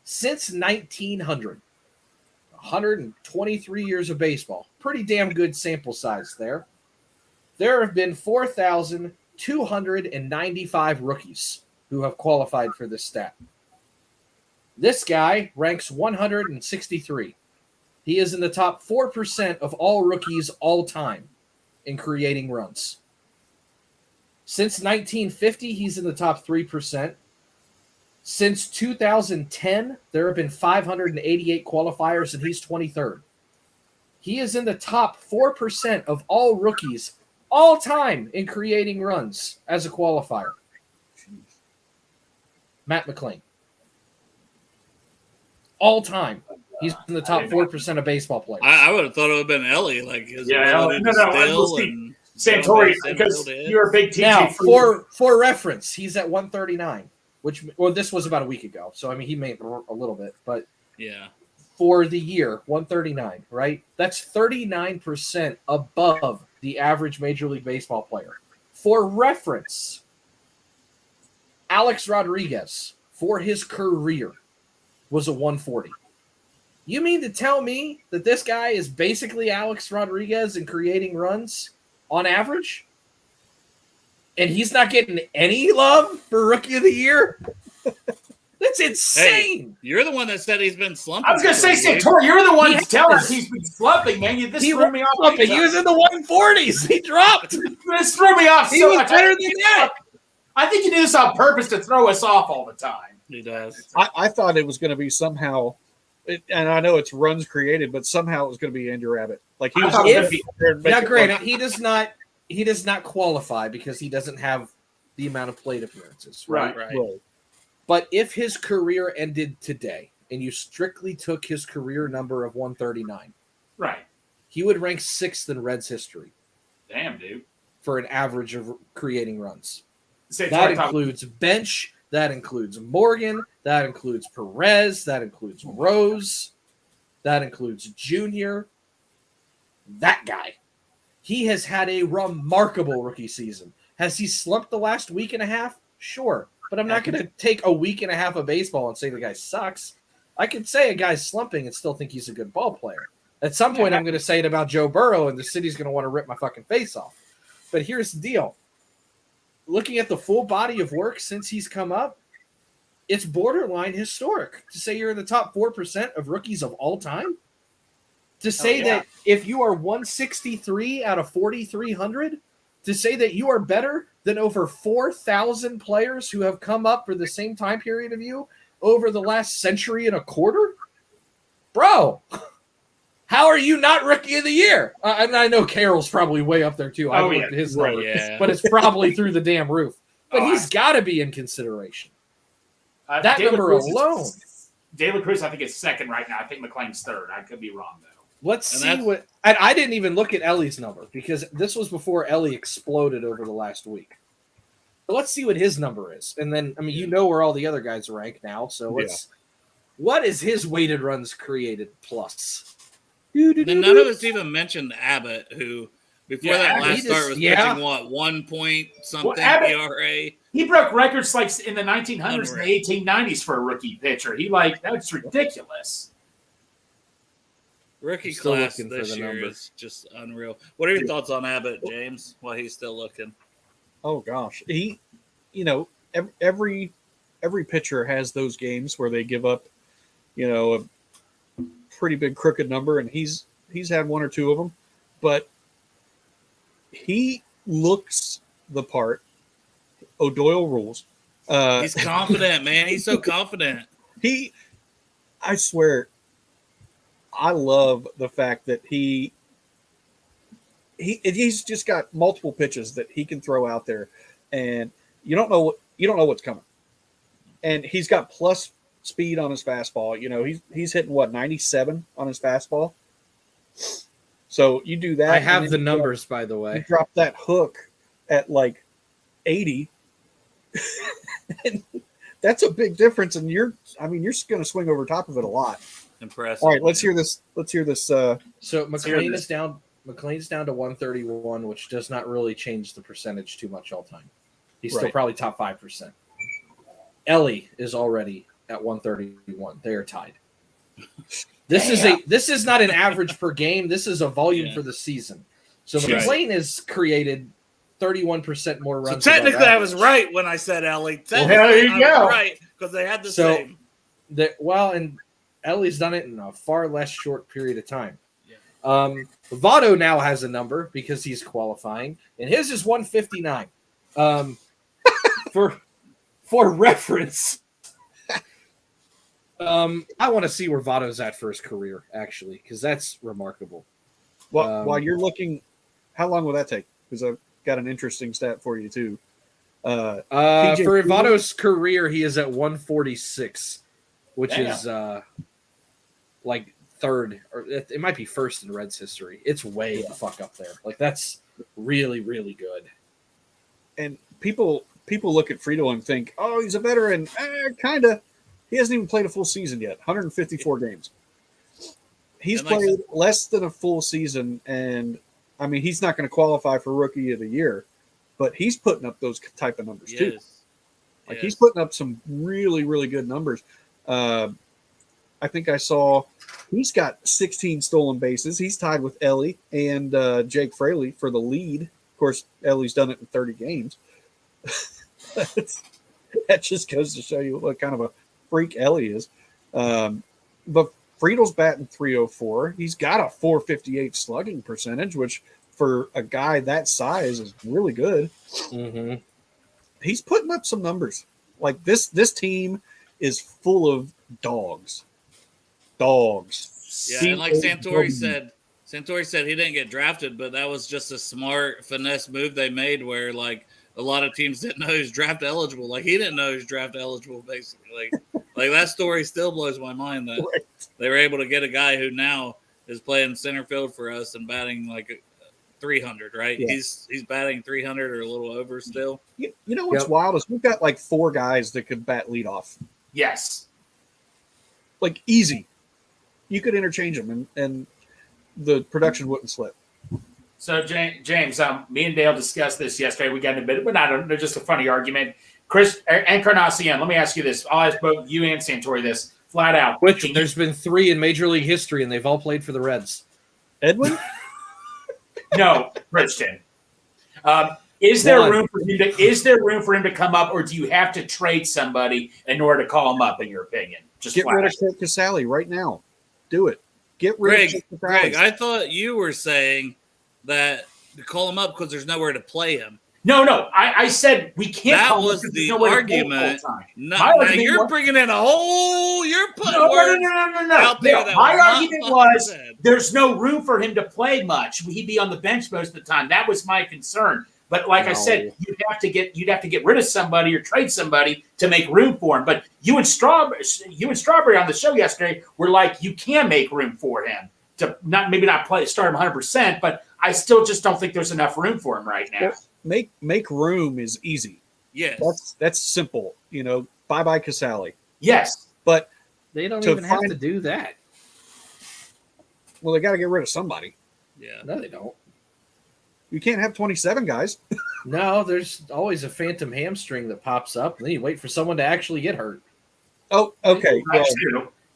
Since 1900, 123 years of baseball, pretty damn good sample size there. There have been 4,295 rookies who have qualified for this stat. This guy ranks 163. He is in the top 4% of all rookies all time in creating runs. Since 1950, he's in the top 3%. Since 2010, there have been 588 qualifiers, and he's 23rd. He is in the top 4% of all rookies all time in creating runs as a qualifier. Matt McClain. All time. He's in the top 4% of baseball players. I would have thought it would have been Ellie. Like his No. Santori, because you're a big TJ. Now, for reference, he's at 139, this was about a week ago. So, I mean, he made a little bit, but yeah, for the year, 139, right? That's 39% above the average Major League Baseball player. For reference, Alex Rodriguez, for his career, was a 140. You mean to tell me that this guy is basically Alex Rodriguez in creating runs on average? And he's not getting any love for Rookie of the Year? That's insane. Hey, you're the one that said he's been slumping. I was going to say, Santori, you're the one telling us he's been slumping, man. This threw me off. He was in the 140s. He dropped. This threw me off so much. Better than that. I think you do this on purpose to throw us off all the time. He does. I thought it was going to be somehow, and I know it's runs created, but somehow it was going to be Andrew Abbott. Like he was going to be there and make now, it granted, he does not qualify because he doesn't have the amount of plate appearances. Right. But if his career ended today and you strictly took his career number of 139, right, he would rank 6th in Reds history. Damn, dude. For an average of creating runs. That includes Bench, that includes Morgan, that includes Perez, that includes Rose, that includes Junior. That guy. He has had a remarkable rookie season. Has he slumped the last week and a half? Sure. But I'm not going to take a week and a half of baseball and say the guy sucks. I could say a guy's slumping and still think he's a good ball player. At some point, I'm going to say it about Joe Burrow, and the city's going to want to rip my fucking face off. But here's the deal. Looking at the full body of work since he's come up, it's borderline historic to say you're in the top 4% of rookies of all time. To say that if you are 163 out of 4,300, to say that you are better than over 4,000 players who have come up for the same time period of you over the last century and a quarter? Bro, how are you not Rookie of the Year? And I know Carroll's probably way up there too. I looked at his number, but it's probably through the damn roof. But he's got to be in consideration. That De La number Cruz alone. De La Cruz, I think, is second right now. I think McLean's third. I could be wrong, though. Let's And see that's- what. And I didn't even look at Ellie's number because this was before Ellie exploded over the last week. So let's see what his number is, and then you know where all the other guys rank now. So let's. What is his weighted runs created plus? And then none of us even mentioned Abbott, who before that Abbott, last start was pitching what 1 point something Abbott- ERA. He broke records like in the 1900s and Unreal. the 1890s for a rookie pitcher. That's ridiculous. Rookie I'm still class looking for this the year number. is just unreal. What are your thoughts on Abbott, James? While he's still looking, Oh gosh, he, every pitcher has those games where they give up, a pretty big crooked number, and he's had one or two of them, but he looks the part. O'Doyle rules. he's confident, man. He's so confident. I swear, I love the fact that he's just got multiple pitches that he can throw out there, and you don't know what's coming. And he's got plus speed on his fastball. He's hitting 97 on his fastball. So you do that. I and have then the you numbers, by the You way. drop that hook at like 80. And that's a big difference, and you're going to swing over top of it a lot. Impressive. All right, let's hear this. So hear McLean this. is down. McLean's down to 131, which does not really change the percentage too much all time. He's still Right. probably top 5%. Ellie is already at 131. They are tied. This is not an average per game. This is a volume Yeah. for the season. So Right. McLean has created 31% more So runs. above technically, I was average. right when I said Ellie. Well, Technically, there you I go. was right because they had the So- same. And Ellie's done it in a far less short period of time. Yeah. Votto now has a number because he's qualifying, and his is 159. For reference, I want to see where Votto's at for his career, actually, because that's remarkable. While you're looking, how long will that take? Because I've got an interesting stat for you too. For TJ Votto's career, he is at 146, which Damn. is like third, or it might be first in Reds history. It's way the fuck up there. Like that's really, really good. And people look at Frito and think, oh, he's a veteran. Kind of. He hasn't even played a full season yet. 154 games. He's And like played less than a full season, and he's not going to qualify for Rookie of the Year, but he's putting up those type of numbers too. Yes. He's putting up some really, really good numbers. I think I saw he's got 16 stolen bases. He's tied with Ellie and Jake Fraley for the lead. Of course, Ellie's done it in 30 games. That just goes to show you what kind of a freak Ellie is. But Friedel's batting 304. He's got a 458 slugging percentage, which for a guy that size is really good. Mm-hmm. He's putting up some numbers. Like this team is full of dogs. Yeah, and like Santori said he didn't get drafted, but that was just a smart finesse move they made where like a lot of teams didn't know he was draft eligible. Like he didn't know he was draft eligible, basically. Like that story still blows my mind that they were able to get a guy who now is playing center field for us and batting like 300, right? Yeah. He's batting 300 or a little over still. You know what's Yep. wild is we've got like 4 guys that could bat leadoff. Yes. Like easy. You could interchange them and the production wouldn't slip. So, James, me and Dale discussed this yesterday. We got in a bit, but not just a funny argument. Chris Encarnacion, let me ask you this. I'll ask both you and Santori this flat out. Which there's been 3 in Major League history, and they've all played for the Reds. Edwin? No, Christian. Is there One. room for him to? Is there room for him to come up, or do you have to trade somebody in order to call him up? In your opinion, just Get flat rid out. of Kurt Casale right now. Do it. Get rid Greg, of Kurt Casale. Greg, I thought you were saying that to call him up because there's nowhere to play him. No. I said we can't. That call him was because the there's nowhere to play argument. full time. No, My now argument you're was- bringing in a whole. You're putting No. words out there. No, That my were not argument fucking was said. there's no room for him to play much. He'd be on the bench most of the time. That was my concern. But like I No. said, you'd have to get rid of somebody or trade somebody to make room for him. But you and Strawberry on the show yesterday were like, you can make room for him to maybe not start him 100%, but I still just don't think there's enough room for him right now. Well, make room is easy. Yes. That's simple. Bye Casale. Yes. But They don't to even have find- to do that. well, they got to get rid of somebody. Yeah. No, they don't. You can't have 27 guys. No, there's always a phantom hamstring that pops up, and then you wait for someone to actually get hurt. Oh, okay. Well,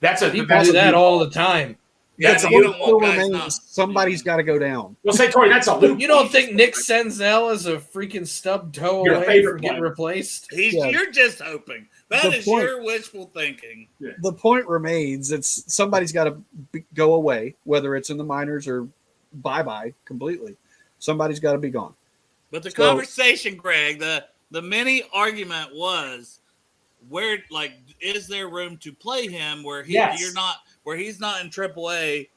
That's a People do that all the time. Yeah, that's so a you don't still want guys remains. not. Somebody's got to go down. Well, say Tori, that's a loop. You don't think Nick Senzel is a freaking stub toe Your away favorite from getting player. replaced? Yeah. You're just hoping. That The is point- your wishful thinking. The point remains. It's somebody's got to go away, whether it's in the minors or bye completely. Somebody's got to be gone. But the So- conversation, Greg, the mini argument was where, like, is there room to play him where he's not in AAA?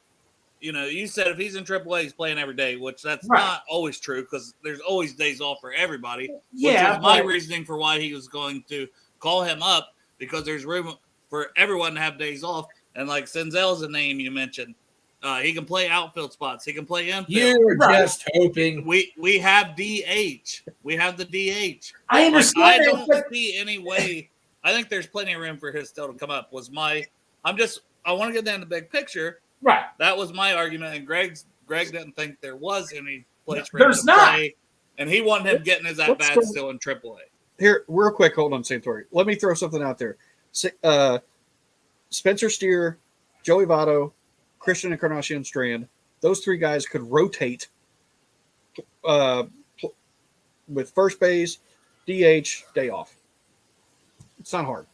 You said if he's in AAA, he's playing every day, which that's Right. not always true because there's always days off for everybody. Yeah, which was my but- reasoning for why he was going to call him up because there's room for everyone to have days off. And like Senzel's a name you mentioned. He can play outfield spots. He can play infield. You're Right. just hoping. We have DH. We have the DH. I Like, understand I that, don't but see any way. I think there's plenty of room for his still to come up. I want to get down to the big picture. right. That was my argument, and Greg didn't think there was any place for him There's to not. play, and he wanted him getting his at Let's bats go- still in AAA. Here, real quick, hold on, Santori. Let me throw something out there. Spencer Steer, Joey Votto, Christian Encarnacion Strand, those three guys could rotate with first base, DH, day off. It's not hard.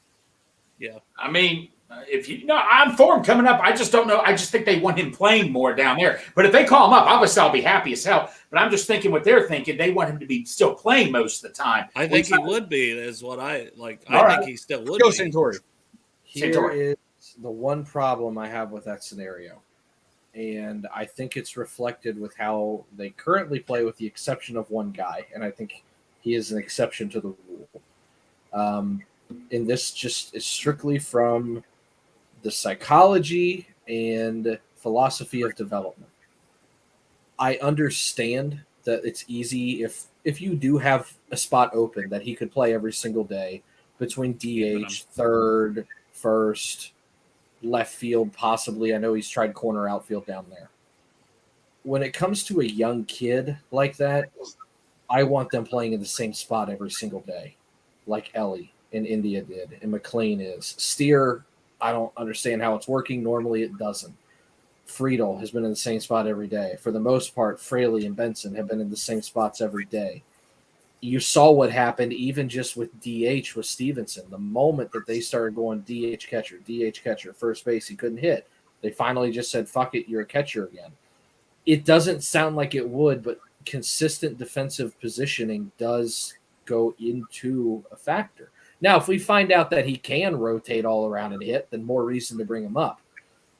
Yeah, I mean, I'm for him coming up. I just don't know. I just think they want him playing more down there. But if they call him up, obviously I'll be happy as hell. But I'm just thinking what they're thinking. They want him to be still playing most of the time. I think he would be. Is what I like. All I right. think he still would. Go be. Santori. Here Santori. is the one problem I have with that scenario. And I think it's reflected with how they currently play, with the exception of one guy. And I think he is an exception to the rule. And this just is strictly from the psychology and philosophy of development. I understand that it's easy if you do have a spot open that he could play every single day between DH, third, first, left field, possibly. I know he's tried corner outfield down there. When it comes to a young kid like that, I want them playing in the same spot every single day, like Ellie in India did, and McLean is. Steer, I don't understand how it's working. Normally it doesn't. Friedel has been in the same spot every day. For the most part, Fraley and Benson have been in the same spots every day. You saw what happened even just with DH with Stevenson. The moment that they started going DH catcher, first base, he couldn't hit. They finally just said, fuck it, you're a catcher again. It doesn't sound like it would, but consistent defensive positioning does go into a factor. Now, if we find out that he can rotate all around and hit, then more reason to bring him up.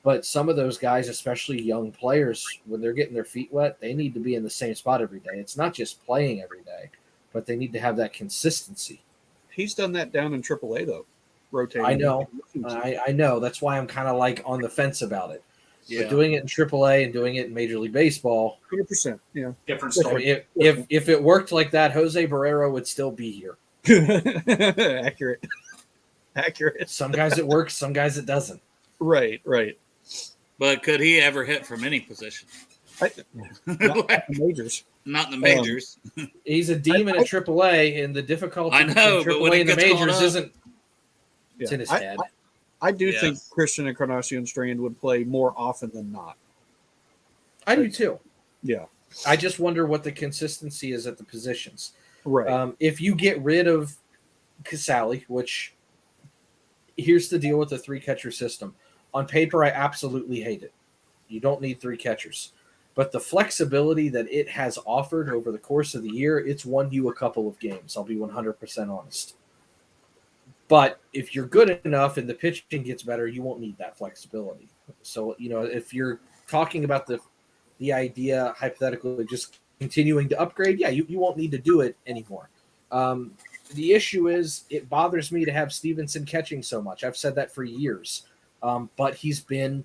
But some of those guys, especially young players, when they're getting their feet wet, they need to be in the same spot every day. It's not just playing every day, but they need to have that consistency. He's done that down in AAA, though, rotating. I know. I know. That's why I'm kind of like on the fence about it. Yeah. But doing it in AAA and doing it in Major League Baseball, 100%. Yeah. Different I story. mean, if it worked like that, Jose Barrero would still be here. Accurate. Some guys it works, some guys it doesn't. Right. But could he ever hit from any position? Not the majors. Not in the majors. He's a demon at AAA, and the difficulty I know, between but when AAA it and the gets called majors up- isn't. It's in his head. I do Yes. think Christian Encarnacion Strand would play more often than not. I do too. Yeah. I just wonder what the consistency is at the positions. Right. If you get rid of Casale, which here's the deal with the three catcher system. On paper, I absolutely hate it. You don't need three catchers. But the flexibility that it has offered over the course of the year, it's won you a couple of games. I'll be 100% honest. But if you're good enough and the pitching gets better, you won't need that flexibility. So, if you're talking about the idea, hypothetically, just continuing to upgrade, yeah, you won't need to do it anymore. The issue is it bothers me to have Stevenson catching so much. I've said that for years. But he's been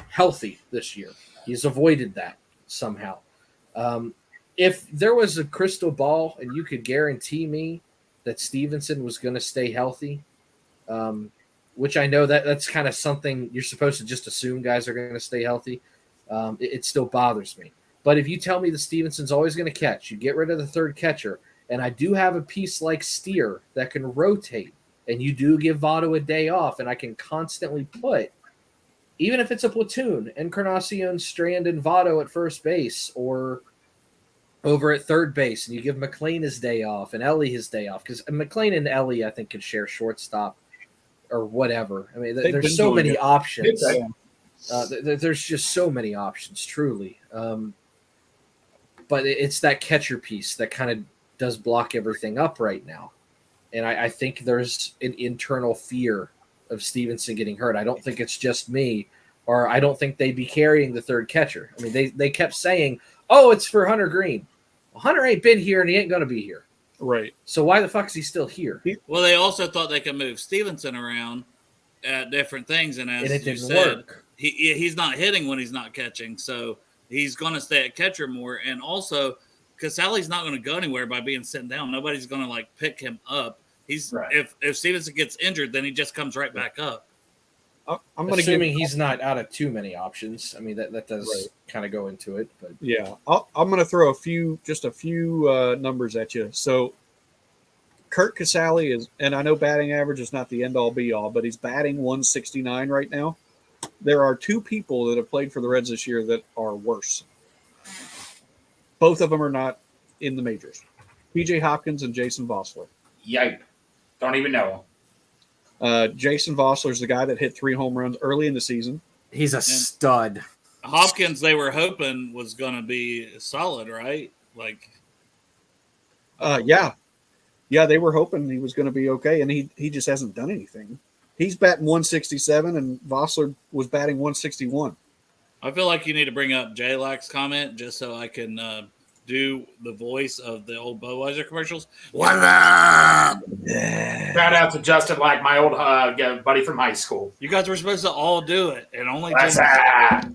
healthy this year. He's avoided that somehow. If there was a crystal ball and you could guarantee me that Stevenson was going to stay healthy, which I know that's kind of something you're supposed to just assume guys are going to stay healthy, it still bothers me. But if you tell me that Stevenson's always going to catch, you get rid of the third catcher, and I do have a piece like Steer that can rotate, and you do give Votto a day off, and I can constantly put, even if it's a platoon, Encarnacion, Strand, and Votto at first base, or over at third base, and you give McLean his day off and Ellie his day off, because McLean and Ellie, I think, can share shortstop or whatever. I mean, there's so many options. There's just so many options, truly. But it's that catcher piece that kind of does block everything up right now. And I think there's an internal fear of Stevenson getting hurt. I don't think it's just me, or I don't think they'd be carrying the third catcher. I mean, they kept saying, oh, it's for Hunter Green. Well, Hunter ain't been here, and he ain't going to be here. Right. So why the fuck is he still here? Well, they also thought they could move Stevenson around at different things, and as it you didn't said, work. He's not hitting when he's not catching, so he's going to stay at catcher more. And also, Casale's not going to go anywhere by being sent down. Nobody's going to like pick him up. He's Right. If Stevenson gets injured, then he just comes right back up. I'm going to Assuming he's not out of too many options. I mean, that does kind of go into it. But yeah, I'm going to throw a few numbers at you. So Kurt Casale is, and I know batting average is not the end all be all, but he's batting 169 right now. There are two people that have played for the Reds this year that are worse. Both of them are not in the majors. PJ Hopkins and Jason Vossler. Yipe. Don't even know. Jason Vossler is the guy that hit 3 home runs early in the season. he's a stud. Hopkins, they were hoping was going to be solid, right? Like, Yeah, they were hoping he was going to be okay, and he just hasn't done anything. He's batting 167, and Vossler was batting 161. I feel like you need to bring up J-Lack's comment just so I can do the voice of the old Budweiser commercials. What up? Shout out to Justin, like my old buddy from high school. You guys were supposed to all do it, and only What's Jim. that?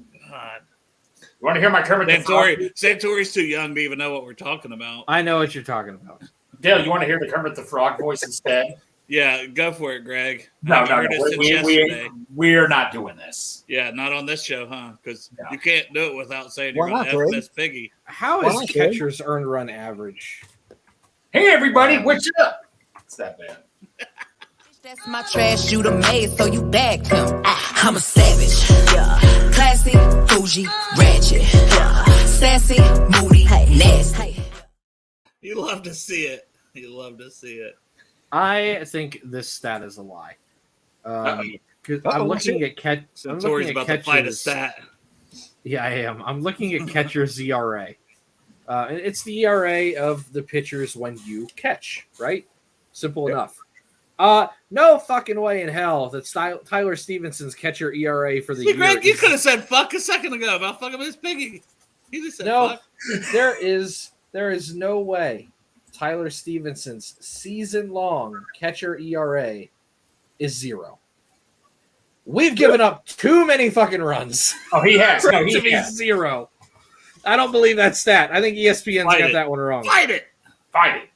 You want to hear my Kermit the Frog? Santori's too young to even know what we're talking about. I know what you're talking about. Dale, you want to hear the Kermit the Frog voice instead? Yeah, go for it, Greg. No. Heard it since yesterday. We're not doing this. Yeah, not on this show, huh? Because No. you can't do it without saying Why you're going not, to F Greg? Miss Piggy. How Why is not, Greg? catcher's earned run average? Hey, everybody, what's up? It's that bad. That's my trash you done made, so you bagged him. I'm a savage, yeah. Classy, bougie, ratchet, yeah. Sassy, moody, nasty. You love to see it. You love to see it. I think this stat is a lie. 'Cause Uh-oh, I'm looking at Santori's about to fight a catchers. stat. Yeah, I am. I'm looking at catcher's ERA. And it's the ERA of the pitchers when you catch, right? Simple enough. No fucking way in hell that Tyler Stevenson's catcher ERA for the See, year. Greg, you is- could have said fuck a second ago about fucking Miss Piggy. You just said No, fuck. there is no way Tyler Stevenson's season-long catcher ERA is 0. We've given up too many fucking runs Oh, he has. for No, it to he be has. 0. I don't believe that stat. I think ESPN's Fight got it. that one wrong. Fight it. Fight it.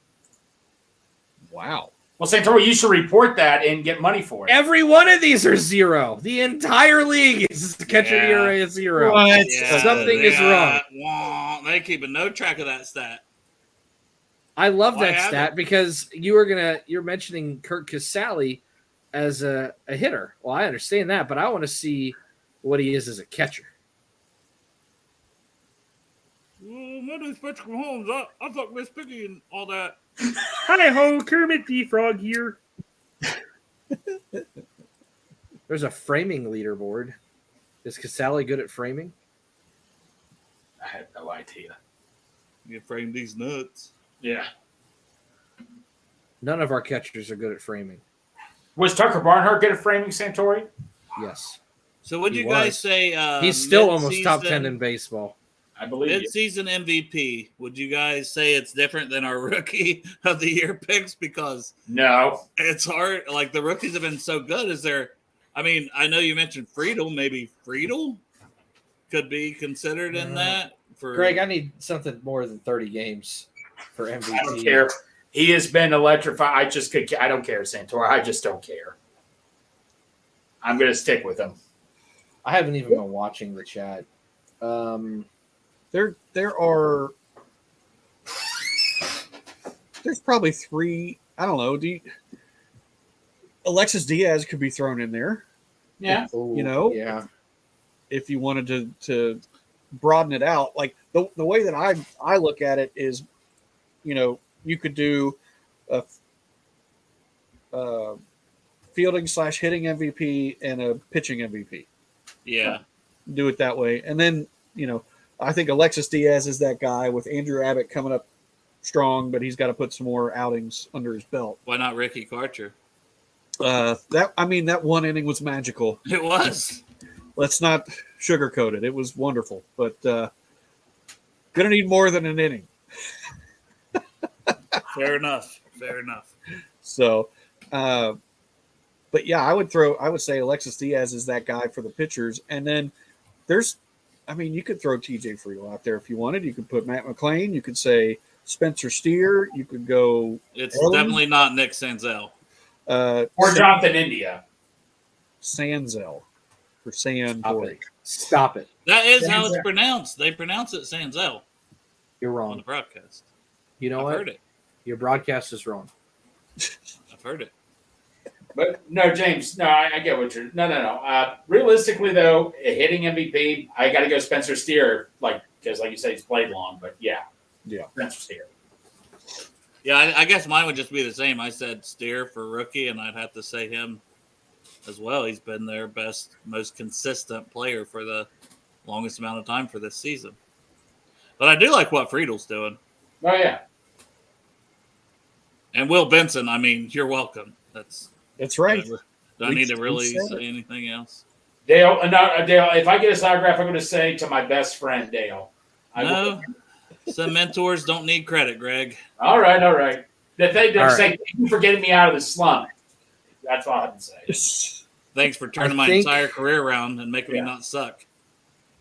Wow. Well, Santori, you should report that and get money for it. Every one of these are 0. The entire league is catcher Yeah. ERA is 0. Yeah, Something is wrong. They keeping no track of that stat. I love Why that have stat because you're mentioning Kurt Casale as a hitter. Well, I understand that, but I want to see what he is as a catcher. Well, what is Patrick Mahomes? I thought Miss Piggy and all that. Hi ho, Kermit the Frog here. There's a framing leaderboard. Is Casale good at framing? I have no idea. You frame these nuts. Yeah. None of our catchers are good at framing. Was Tucker Barnhart good at framing, Santori? Yes. So what do He you guys was. say? He's still almost top mid-season- 10 in baseball. I believe you. Mid-season MVP. Would you guys say it's different than our rookie of the year picks? Because No. it's hard. Like the rookies have been so good. Is there? I mean, I know you mentioned Friedel. Maybe Friedel could be considered in that. For Greg, I need something more than 30 games for MVP. I don't care. He has been electrified. I don't care, Santora. I just don't care. I'm going to stick with him. I haven't even been watching the chat. There are. There's probably three. I don't know. Alexis Diaz could be thrown in there. Yeah. You know, Yeah. if you wanted to broaden it out, like the way that I look at it is, you know, you could do a fielding / hitting MVP and a pitching MVP. yeah. Do it that way, and then you know, I think Alexis Diaz is that guy with Andrew Abbott coming up strong, but he's got to put some more outings under his belt. Why not Ricky Karcher? That one inning was magical. It was. Let's not sugarcoat it. It was wonderful, but gonna need more than an inning. Fair enough. Fair enough. So, but yeah, I would say Alexis Diaz is that guy for the pitchers, and then you could throw TJ Friedel out there if you wanted. You could put Matt McClain. You could say Spencer Steer. You could go. It's definitely not Nick Senzel. Or Jonathan India. Sanzel for Santori. Stop it. That is how it's pronounced. They pronounce it Sanzel You're on the wrong. broadcast. You know I've what? heard it. Your broadcast is wrong. I've heard it. But no, James, no, I get what you're. No. Realistically, though, hitting MVP, I got to go Spencer Steer, because like you said, he's played long. But yeah, Spencer Steer. Yeah, I guess mine would just be the same. I said Steer for rookie, and I'd have to say him as well. He's been their best, most consistent player for the longest amount of time for this season. But I do like what Friedel's doing. Oh yeah, and Will Benson. I mean, you're welcome. That's right. Do I need to really say anything else? Dale. Dale. If I get his autograph, I'm going to say to my best friend Dale. No, some mentors don't need credit, Greg. All right. They're All saying, thank you for getting me out of the slump. That's all I have to say. Thanks for turning my entire career around and making me not suck.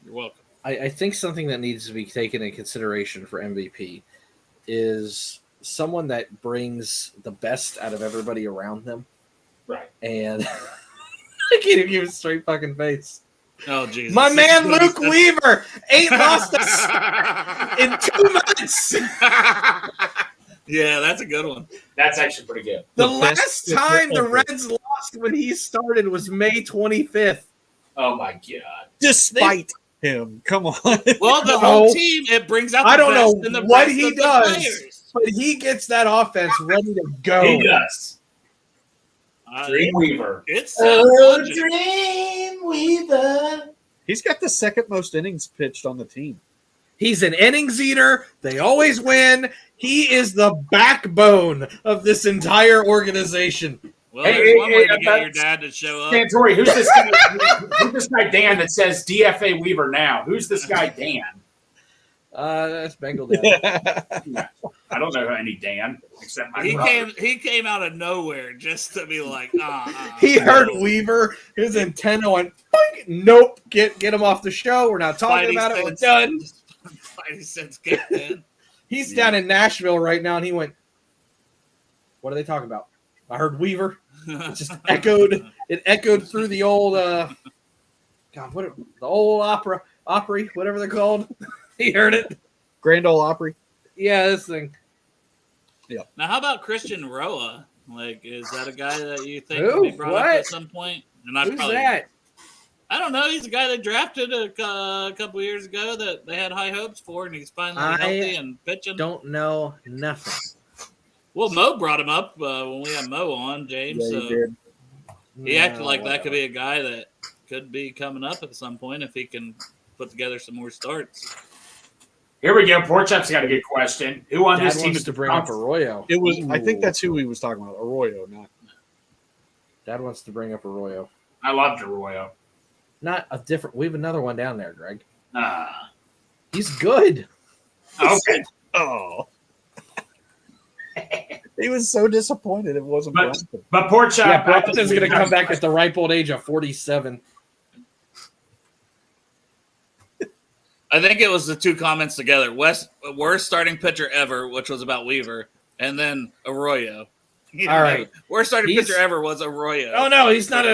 You're welcome. I think something that needs to be taken into consideration for MVP is someone that brings the best out of everybody around them. Right. And I can't even give a straight fucking face. Oh, Jesus. My man Luke Weaver ain't lost us in 2 months. Yeah, that's a good one. That's actually pretty good. The last time the Reds lost when he started was May 25th. Oh, my God. Despite him. Come on. Well, the whole team, it brings out the I don't best know in the what best he of the does, players. but he gets that offense ready to go. He does. Dreamweaver. It's Dreamweaver. He's got the second most innings pitched on the team. He's an innings eater. They always win. He is the backbone of this entire organization. Well, there's one way to get your dad to show up. Santori, who's this guy Dan that says DFA Weaver now? Who's this guy Dan? That's Bengal Dan. I don't know any Dan except my He brother. came out of nowhere just to be like, He heard Weaver. His antenna went, boink. Nope. Get him off the show. We're not talking about it. We're done. Spidey sense kicked in. He's down in Nashville right now, and he went, what are they talking about? I heard Weaver. It just echoed. It echoed through the old, the old Opry, whatever they're called. He heard it. Grand Ole Opry. Yeah, this thing. Yeah. Now, how about Christian Roa? Like, is that a guy that you think Who? will be brought up What? at some point? And Who's that? I don't know. He's a guy they drafted a couple years ago that they had high hopes for, and he's finally healthy and pitching. Don't know nothing. Well, Mo brought him up when we had Mo on, James. Yeah, he did. He acted like that could be a guy that could be coming up at some point if he can put together some more starts. Here we go. Porchop's got a good question. Who on Dad this team wants is to bring up Arroyo. It was. I think that's who he was talking about. Arroyo, not. Dad wants to bring up Arroyo. I loved Arroyo. Not a different. We have another one down there, Greg. He's good. Okay. Oh. He was so disappointed it wasn't But- Brockton. But Pork Chop, Yeah, Brockton's going to come back at the ripe old age of 47. I think it was the two comments together. Worst starting pitcher ever, which was about Weaver, and then Arroyo. All right. Worst starting He's- pitcher ever was Arroyo. Oh, no, he's not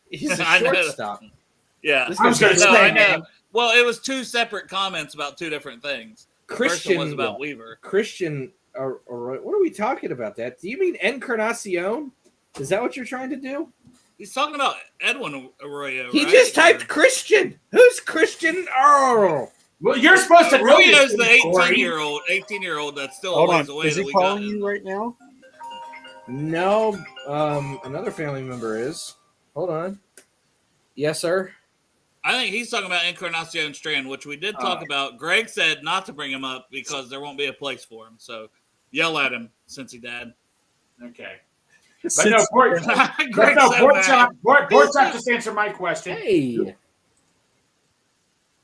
he's a I know. shortstop. Yeah. This I was guy's going to No, say, I know. man, Well, it was two separate comments about two different things. The first one was about Weaver. Christian, what are we talking about? That? Do you mean Encarnacion? Is that what you're trying to do? He's talking about Edwin Arroyo. He right? just typed Christian. Who's Christian? Oh, well, you're supposed to know Arroyo's this, the Corey. 18-year-old that's still Hold a on. ways away Is that he we got. calling you right now? no. Another family member is. Hold on. Yes, sir. I think he's talking about Encarnacion Strand, which we did talk about. Greg said not to bring him up because there won't be a place for him. So yell at him, Cincy Dad. Okay. But no, Pork Greg's so mad. Chop just answer my question. Hey.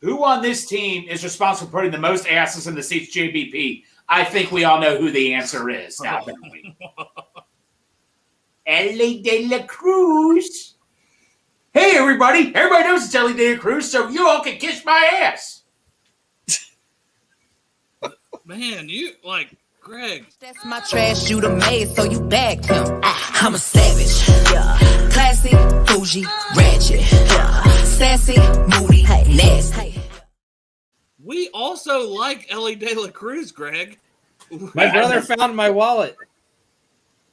Who on this team is responsible for putting the most asses in the seats, JBP? I think we all know who the answer is. Now, don't we? Ellie De La Cruz. Hey, everybody. Everybody knows it's Ellie De La Cruz, so you all can kiss my ass. Man, you like Greg. That's my trash you done made, so you bagged him. I'm a savage. Yeah. Classy, bougie, ratchet. Yeah. Sassy, moody, nasty. We also like Ellie De La Cruz, Greg. My brother found my wallet.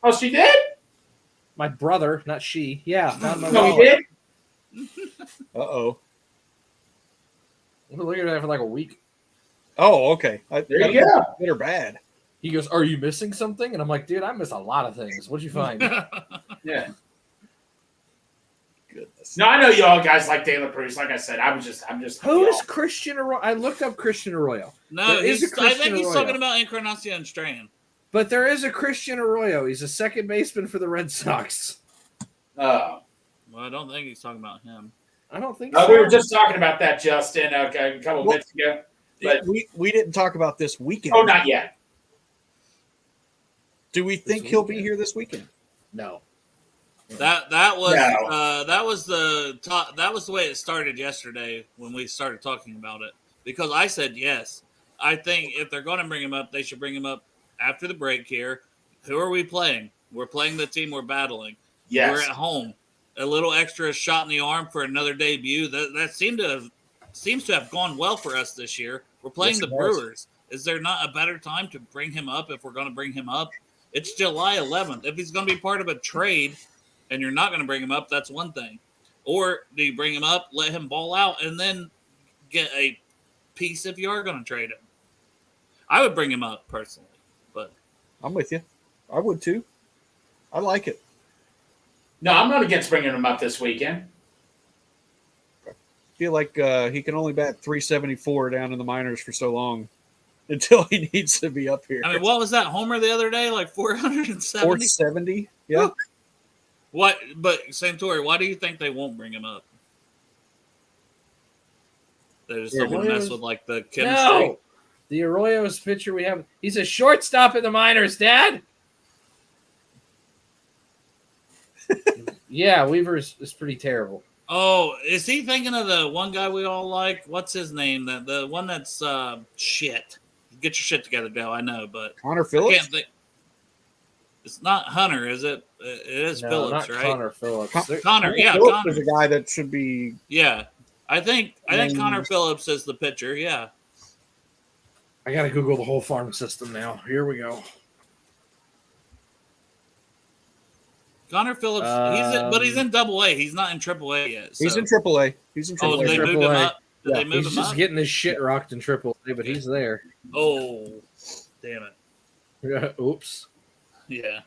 Oh, she did? My brother, not she. Yeah, found my No, he wallet. did? Uh-oh. We've been looking at that for like a week. Oh, okay. There you go. Good or bad? He goes, "Are you missing something?" And I'm like, "Dude, I miss a lot of things. What'd you find?" Yeah. Goodness. No, I know you all guys like De La Cruz. Like I said, I'm just. Who is Christian Arroyo? I looked up Christian Arroyo. No, There is a I Christian think he's Arroyo. talking about Encarnacion Strand. But there is a Christian Arroyo. He's a second baseman for the Red Sox. Oh. Well, I don't think he's talking about him. I don't think so. We were just talking about that, Justin, a couple minutes ago. But We didn't talk about this weekend. oh, not yet. Do we think he'll be here this weekend? No. That was No. that was the way it started yesterday when we started talking about it. Because I said yes. I think if they're going to bring him up, they should bring him up after the break here. Who are we playing? We're playing the team we're battling. Yes. We're at home. A little extra shot in the arm for another debut. That seems to have gone well for us this year. We're playing Yes, the it has. Brewers. Is there not a better time to bring him up if we're going to bring him up? It's July 11th. If he's going to be part of a trade and you're not going to bring him up, that's one thing. Or do you bring him up, let him ball out, and then get a piece if you are going to trade him? I would bring him up personally, but I'm with you. I would too. I like it. No, I'm not against bringing him up this weekend. Feel like he can only bat 374 down in the minors for so long until he needs to be up here. I mean, what was that homer the other day? Like 470? 470? Yeah. What? But Santori, why do you think they won't bring him up? They just don't want to mess with like the chemistry. No. The Arroyo's pitcher we have. He's a shortstop in the minors, Dad. Yeah, Weaver is pretty terrible. Oh, is he thinking of the one guy we all like? What's his name? The one that's shit. Get your shit together, Dale. I know, but Connor I Phillips? can't think. It's not Hunter, is it? It is No, Phillips, not right? Connor Phillips. Connor, yeah, Phillips Connor. is a guy that should be. Yeah, I think And- Connor Phillips is the pitcher. Yeah, I gotta Google the whole farm system now. Here we go. Connor Phillips. But he's in Double A. He's not in Triple A yet. He's so- in AAA. He's in Oh, AAA. they moved him AAA. up. Did they move He's him just up? getting his shit rocked in Triple A, but he's there. Oh, damn it. Oops. Yeah.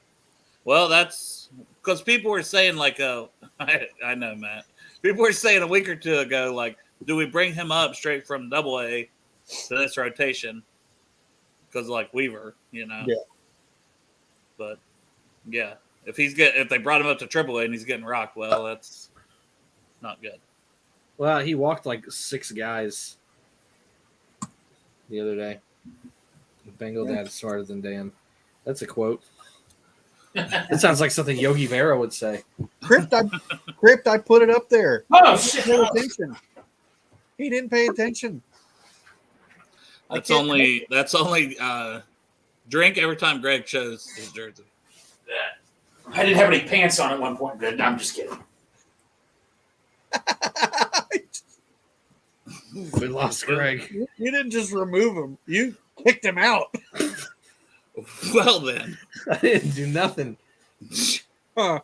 Well, that's because people were saying like, I know, Matt. People were saying a week or two ago, like, do we bring him up straight from Double A to this rotation? Because like Weaver, you know. Yeah. But yeah, if they brought him up to Triple A and he's getting rocked, well, that's not good. Well, he walked like 6 guys. the other day. Bengal dad is smarter than Dan. That's a quote. That sounds like something Yogi Berra would say. Crypt, I put it up there. Oh, He shit. didn't pay attention. He didn't pay attention. That's only drink every time Greg shows his jersey. I didn't have any pants on at one point. Good. I'm just kidding. We lost Greg. You didn't just remove him. You kicked him out. Well then, I didn't do nothing. Huh.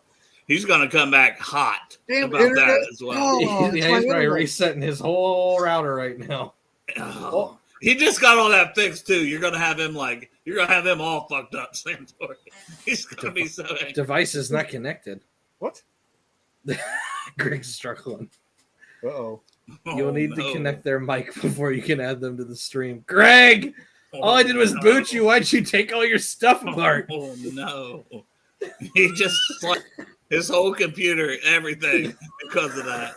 he's gonna come back hot Damn about internet. that as well. Oh, Yeah, it's he's my probably internet. resetting his whole router right now. Oh, he just got all that fixed too. You're gonna have him all fucked up, Santori. He's gonna be so angry. Device is not connected. What? Greg's struggling. Uh-oh. You'll need to no. connect their mic before you can add them to the stream. Greg! All I did was boot you. Why'd you take all your stuff apart? Oh no. He just like his whole computer, everything because of that.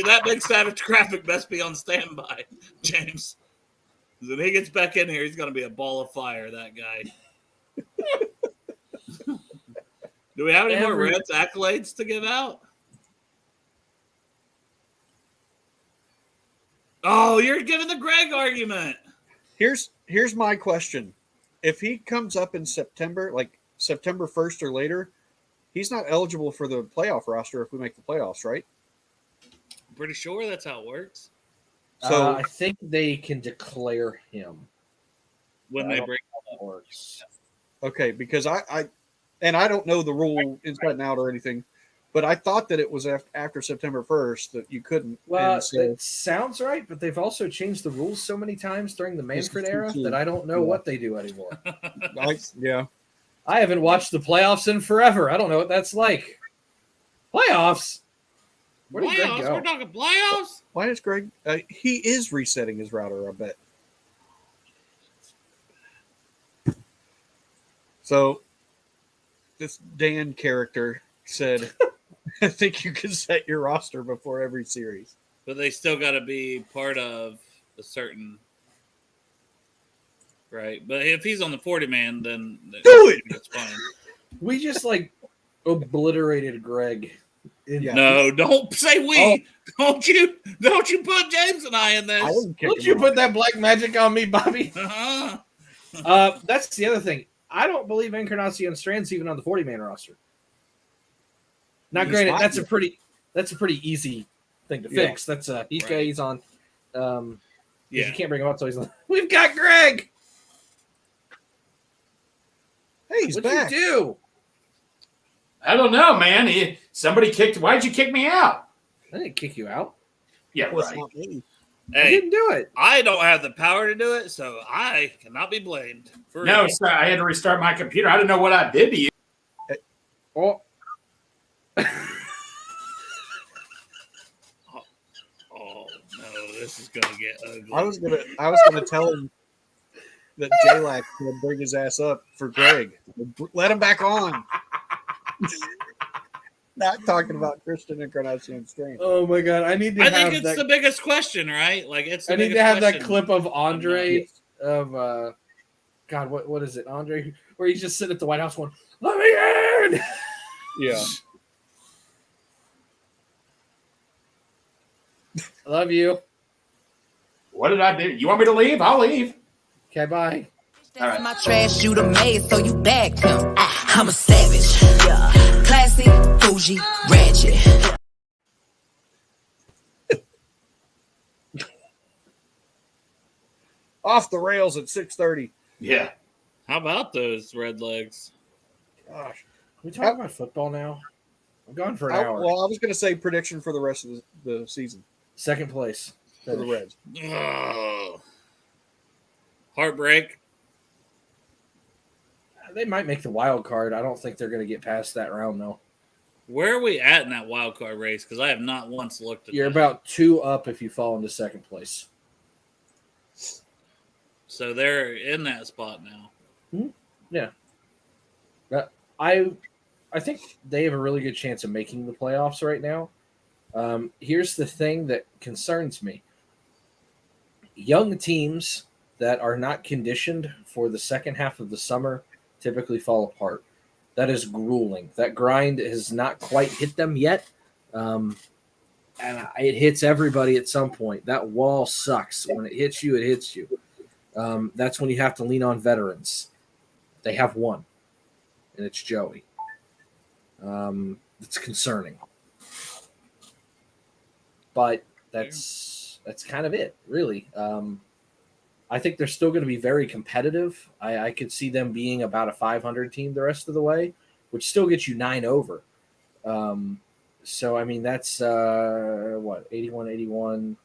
That big savage graphic best be on standby, James. When he gets back in here, he's gonna be a ball of fire, that guy. Do we have any more Reds accolades to give out? Oh, you're giving the Greg argument. Here's my question. If he comes up in September, like September 1st or later, he's not eligible for the playoff roster if we make the playoffs, right? I'm pretty sure that's how it works. So I think they can declare him. When I they don't bring know how that works. okay, because I don't know the rule inside and out or anything, but I thought that it was after September 1st that you couldn't. Well, And so, it sounds right, but they've also changed the rules so many times during the Manfred era true. that I don't know what they do anymore. yeah. I haven't watched the playoffs in forever. I don't know what that's like. Playoffs? Where did Greg playoffs? go? We're talking playoffs? Why is Greg? He is resetting his router, I bet. So, this Dan character said, "I think you can set your roster before every series." But they still got to be part of a certain. Right. But if he's on the 40 man, then Do it! That's fine. We just obliterated Greg. Yeah. No, don't say we. Don't you put James and I in this. I wouldn't kick Don't him you out. put that black magic on me, Bobby? Uh-huh. That's the other thing. I don't believe Encarnacion Strand's even on the 40-man roster. Now, He's granted, not that's a yet. pretty easy thing to Yeah. fix. That's he's Right. he's on. Yeah. You can't bring him up, so he's on. We've got Greg. Hey, he's What'd back. you do? I don't know, man. Somebody kicked. Why'd you kick me out? I didn't kick you out. Yeah, Well, it's right. not me. I Hey, didn't do it. I don't have the power to do it, so I cannot be blamed. For No, it. sir, I had to restart my computer. I didn't know what I did to you. Oh, Oh no, this is gonna get ugly. I was gonna tell him that J-Lac would bring his ass up for Greg. Let him back on. Not talking about Christian Encarnacion Strand. oh my God! I need to I have think it's that. the biggest question, right? Like it's. The I need to biggest have that question. clip of Andre Yes. of God, what is it, Andre? Where he's just sitting at the White House going, "Let me in." Yeah. I love you. What did I do? You want me to leave? I'll leave. Okay, bye. That's my trash you done made, so you bagged him. I'm a savage. Yeah. Classy, bougie, ratchet. Off the rails at 6:30. Yeah. How about those red legs? Gosh, are we talking about football now? I'm gone for an hour. Well, I was going to say prediction for the rest of the season Second place. for the Reds. Oh. Heartbreak. They might make the wild card. I don't think they're going to get past that round, though. Where are we at in that wild card race? Because I have not once looked at You're that. about 2 up if you fall into second place. So they're in that spot now. Yeah. I think they have a really good chance of making the playoffs right now. Here's the thing that concerns me. young teams that are not conditioned for the second half of the summer typically fall apart. That is grueling. That grind has not quite hit them yet. And it hits everybody at some point. That wall sucks. When it hits you, it hits you. That's when you have to lean on veterans. They have one, and it's Joey. It's concerning. But that's kind of it, really. I think they're still going to be very competitive. I could see them being about a 500 team the rest of the way, which still gets you 9 over. So, I mean, that's 81, 81,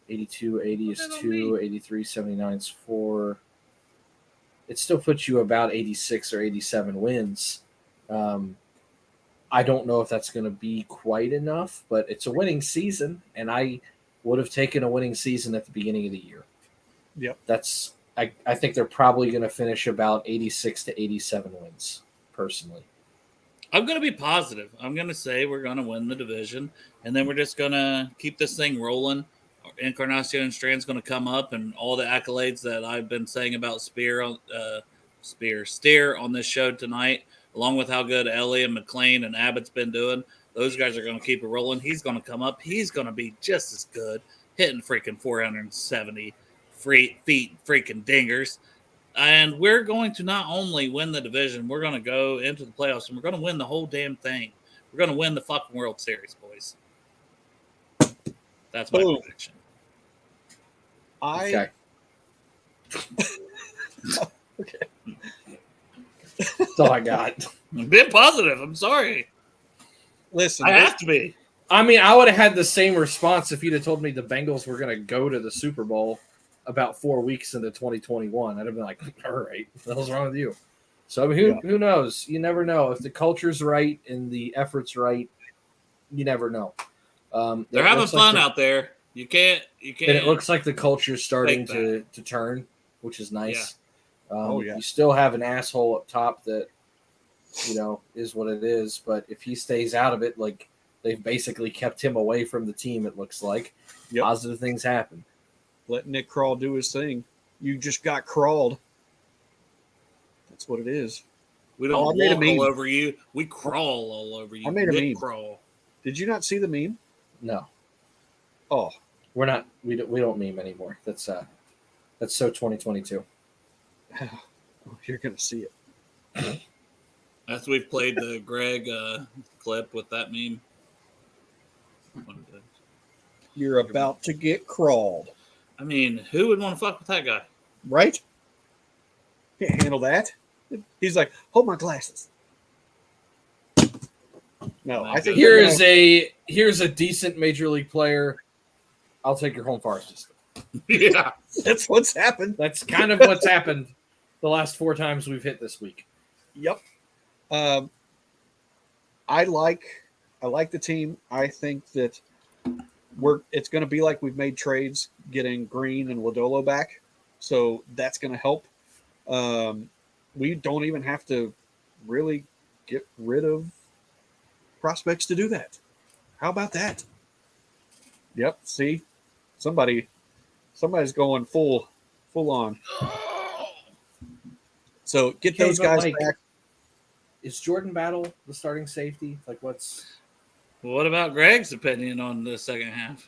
82, 80 is 2, 83, 79 is 4. It still puts you about 86 or 87 wins. I don't know if that's going to be quite enough, but it's a winning season, and I would have taken a winning season at the beginning of the year. Yep. I think they're probably going to finish about 86 to 87 wins, personally. I'm going to be positive. I'm going to say we're going to win the division, and then we're just going to keep this thing rolling. Encarnacion Strand's going to come up, and all the accolades that I've been saying about Steer on this show tonight, along with how good Ellie and McLean and Abbott's been doing, those guys are going to keep it rolling. He's going to come up. He's going to be just as good, hitting freaking 470 feet freaking dingers. And we're going to not only win the division, we're going to go into the playoffs, and we're going to win the whole damn thing. We're going to win the fucking World Series, boys. That's my prediction. Okay. That's all I got. I'm being positive. I'm sorry. Listen, I have to be. I mean, I would have had the same response if you'd have told me the Bengals were going to go to the Super Bowl about 4 weeks into 2021. I'd have been like, all right, what the hell's wrong with you? So, I mean, who knows? You never know. If the culture's right and the effort's right, you never know. They're having fun out there. You can't. And it looks like the culture's starting that. to turn, which is nice. Yeah. You still have an asshole up top that, is what it is. But if he stays out of it, like they've basically kept him away from the team, it looks like. Yep. Positive things happen. Let Nick Kroll do his thing. You just got crawled. That's what it is. We don't walk all over you. We crawl all over you. I made a meme. Crawl. Did you not see the meme? No. Oh. We're not. We don't meme anymore. That's so 2022. You're gonna see it. After we've played the Greg clip with that meme. You're about to get crawled. I mean, who would want to fuck with that guy? Right? Can't handle that. He's like, hold my glasses. No, I think here's a decent major league player. I'll take your home farm system. Yeah, that's what's happened. That's kind of what's happened the last 4 times we've hit this week. Yep. I like the team. I think that it's going to be like we've made trades getting Green and Lodolo back. So that's going to help. We don't even have to really get rid of prospects to do that. How about that? Yep. See, somebody's going full on. So get those guys back. Is Jordan Battle the starting safety? Like, what's? Well, what about Greg's opinion on the second half?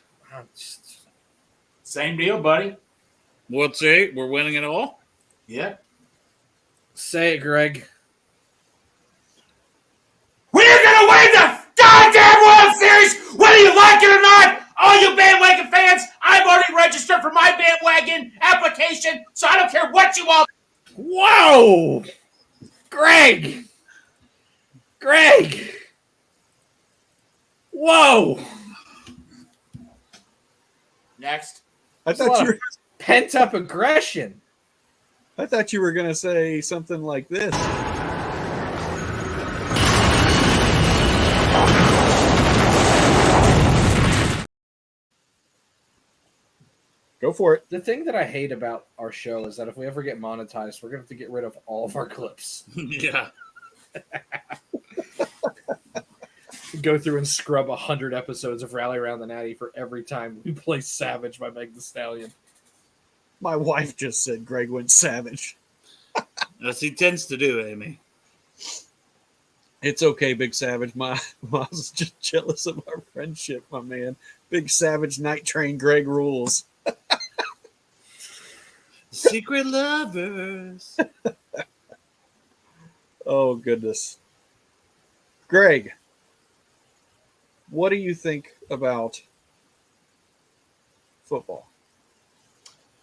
Same deal, buddy. We'll see. We're winning it all. Yeah. Say it, Greg. We're gonna win the goddamn World Series, whether you like it or not. All you bandwagon fans, I've already registered for my bandwagon application, so I don't care what you all. Whoa, Greg. Whoa. Next. I thought you were pent up aggression. I thought you were going to say something like this. Go for it. The thing that I hate about our show is that if we ever get monetized, we're going to have to get rid of all of our clips. Yeah. Go through and scrub 100 episodes of Rally Around the Natty for every time we play Savage by Meg Thee Stallion. My wife just said Greg went savage. As he tends to do, Amy. It's okay, Big Savage. My mom's just jealous of our friendship, my man. Big Savage Night Train Greg rules. Secret lovers. Oh, goodness. Greg, what do you think about football?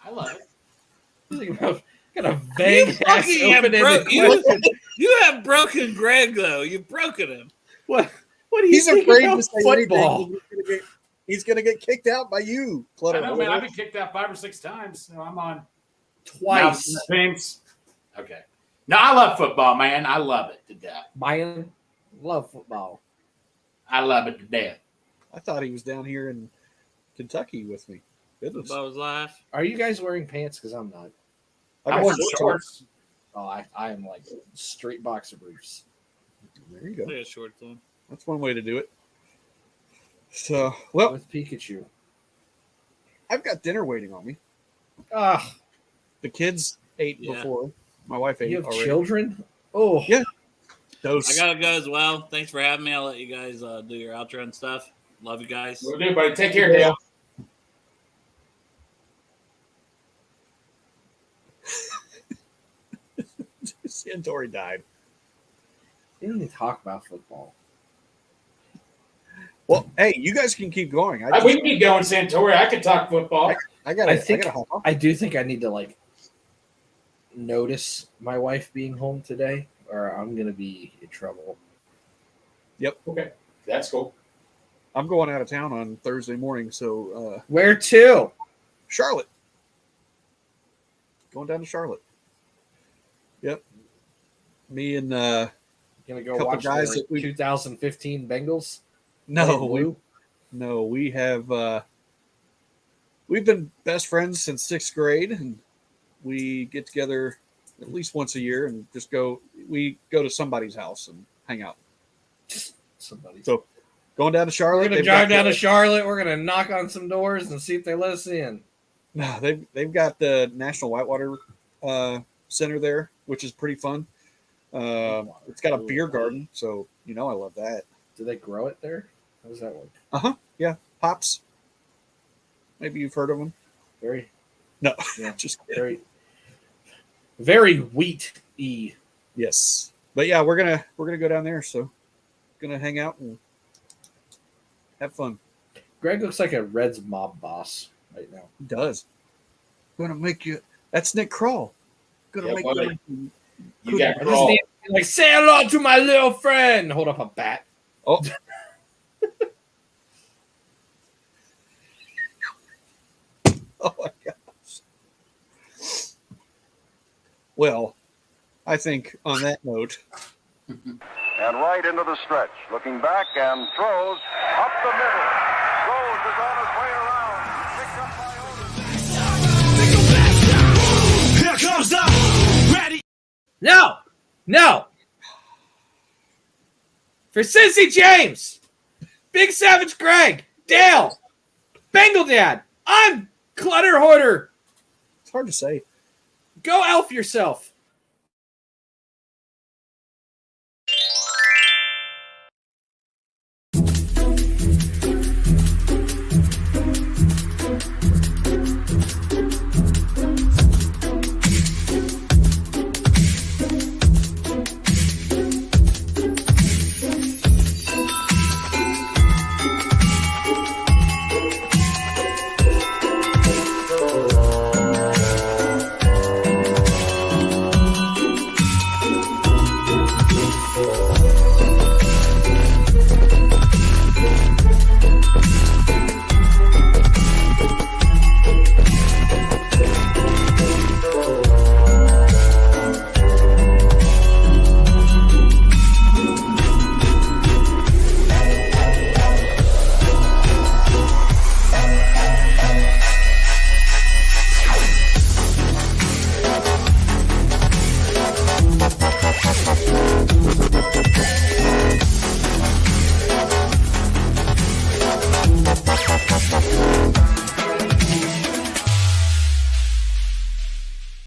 I love it. Got a vague ass fucking have open-ended broke- question. You have broken Greg, though. You've broken him. What do you He's think afraid about to say football? anything. He's going to get kicked out by you, I Clutter. know, man. I've been kicked out 5 or 6 times. So I'm on Twice. teams. Okay. No, I love football, man. I love it to death. Man, love football. I love it to death. I thought he was down here in Kentucky with me. Goodness. Football's life. Are you guys wearing pants? Because I'm not. I I got want shorts. shorts. Oh, I am like straight boxer briefs. There you go. I got shorts on. That's one way to do it. So, well, With Pikachu. I've got dinner waiting on me. Ah, The kids ate Yeah. before. My wife ate you have already. children? Oh, Yeah. I Dose. gotta go as well. Thanks for having me. I'll let you guys do your outro and stuff. Love you guys. Will do, buddy. Take care, Dale. Santori died. we didn't even talk about football. Well, hey, you guys can keep going. We can keep going, Santori. I can talk football. I gotta I hop off. I do think I need to like notice my wife being home today, or I'm gonna be in trouble. Okay. That's cool. I'm going out of town on Thursday morning, so Where to? Charlotte. Going down to Charlotte. Yep. Me and Gonna go Couple watch guys the that we- 2015 Bengals. we have we've been best friends since 6th grade, and we get together at least once a year and just go to somebody's house and hang out. Somebody. So going down to We're Charlotte. gonna they've drive got down the- to Charlotte. We're gonna knock on some doors and see if they let us in. No, they've got the National Whitewater Center there, which is pretty fun. It's got a beer garden, so I love that. Do they grow it there? How does that work? Yeah, Pops. Maybe you've heard of them. Very, No, Yeah. just kidding. very wheat-y. Yes, but yeah, we're gonna go down there. So gonna hang out and have fun. Greg looks like a Reds mob boss right now. He does. Gonna make you. That's Nick Kroll. Gonna Yeah, make buddy. you. You got I just crawl. need to be like, say hello to my little friend. Hold up a bat. Oh. Oh my gosh. Well, I think on that note, And right into the stretch. Looking back and throws up the middle. Throws is on his way around. Picked up by Otis. Here comes the ready. No. For Cincy James, Big Savage Greg, Dale, Bengal Dad, I'm Clutter Hoarder. it's hard to say. Go elf yourself.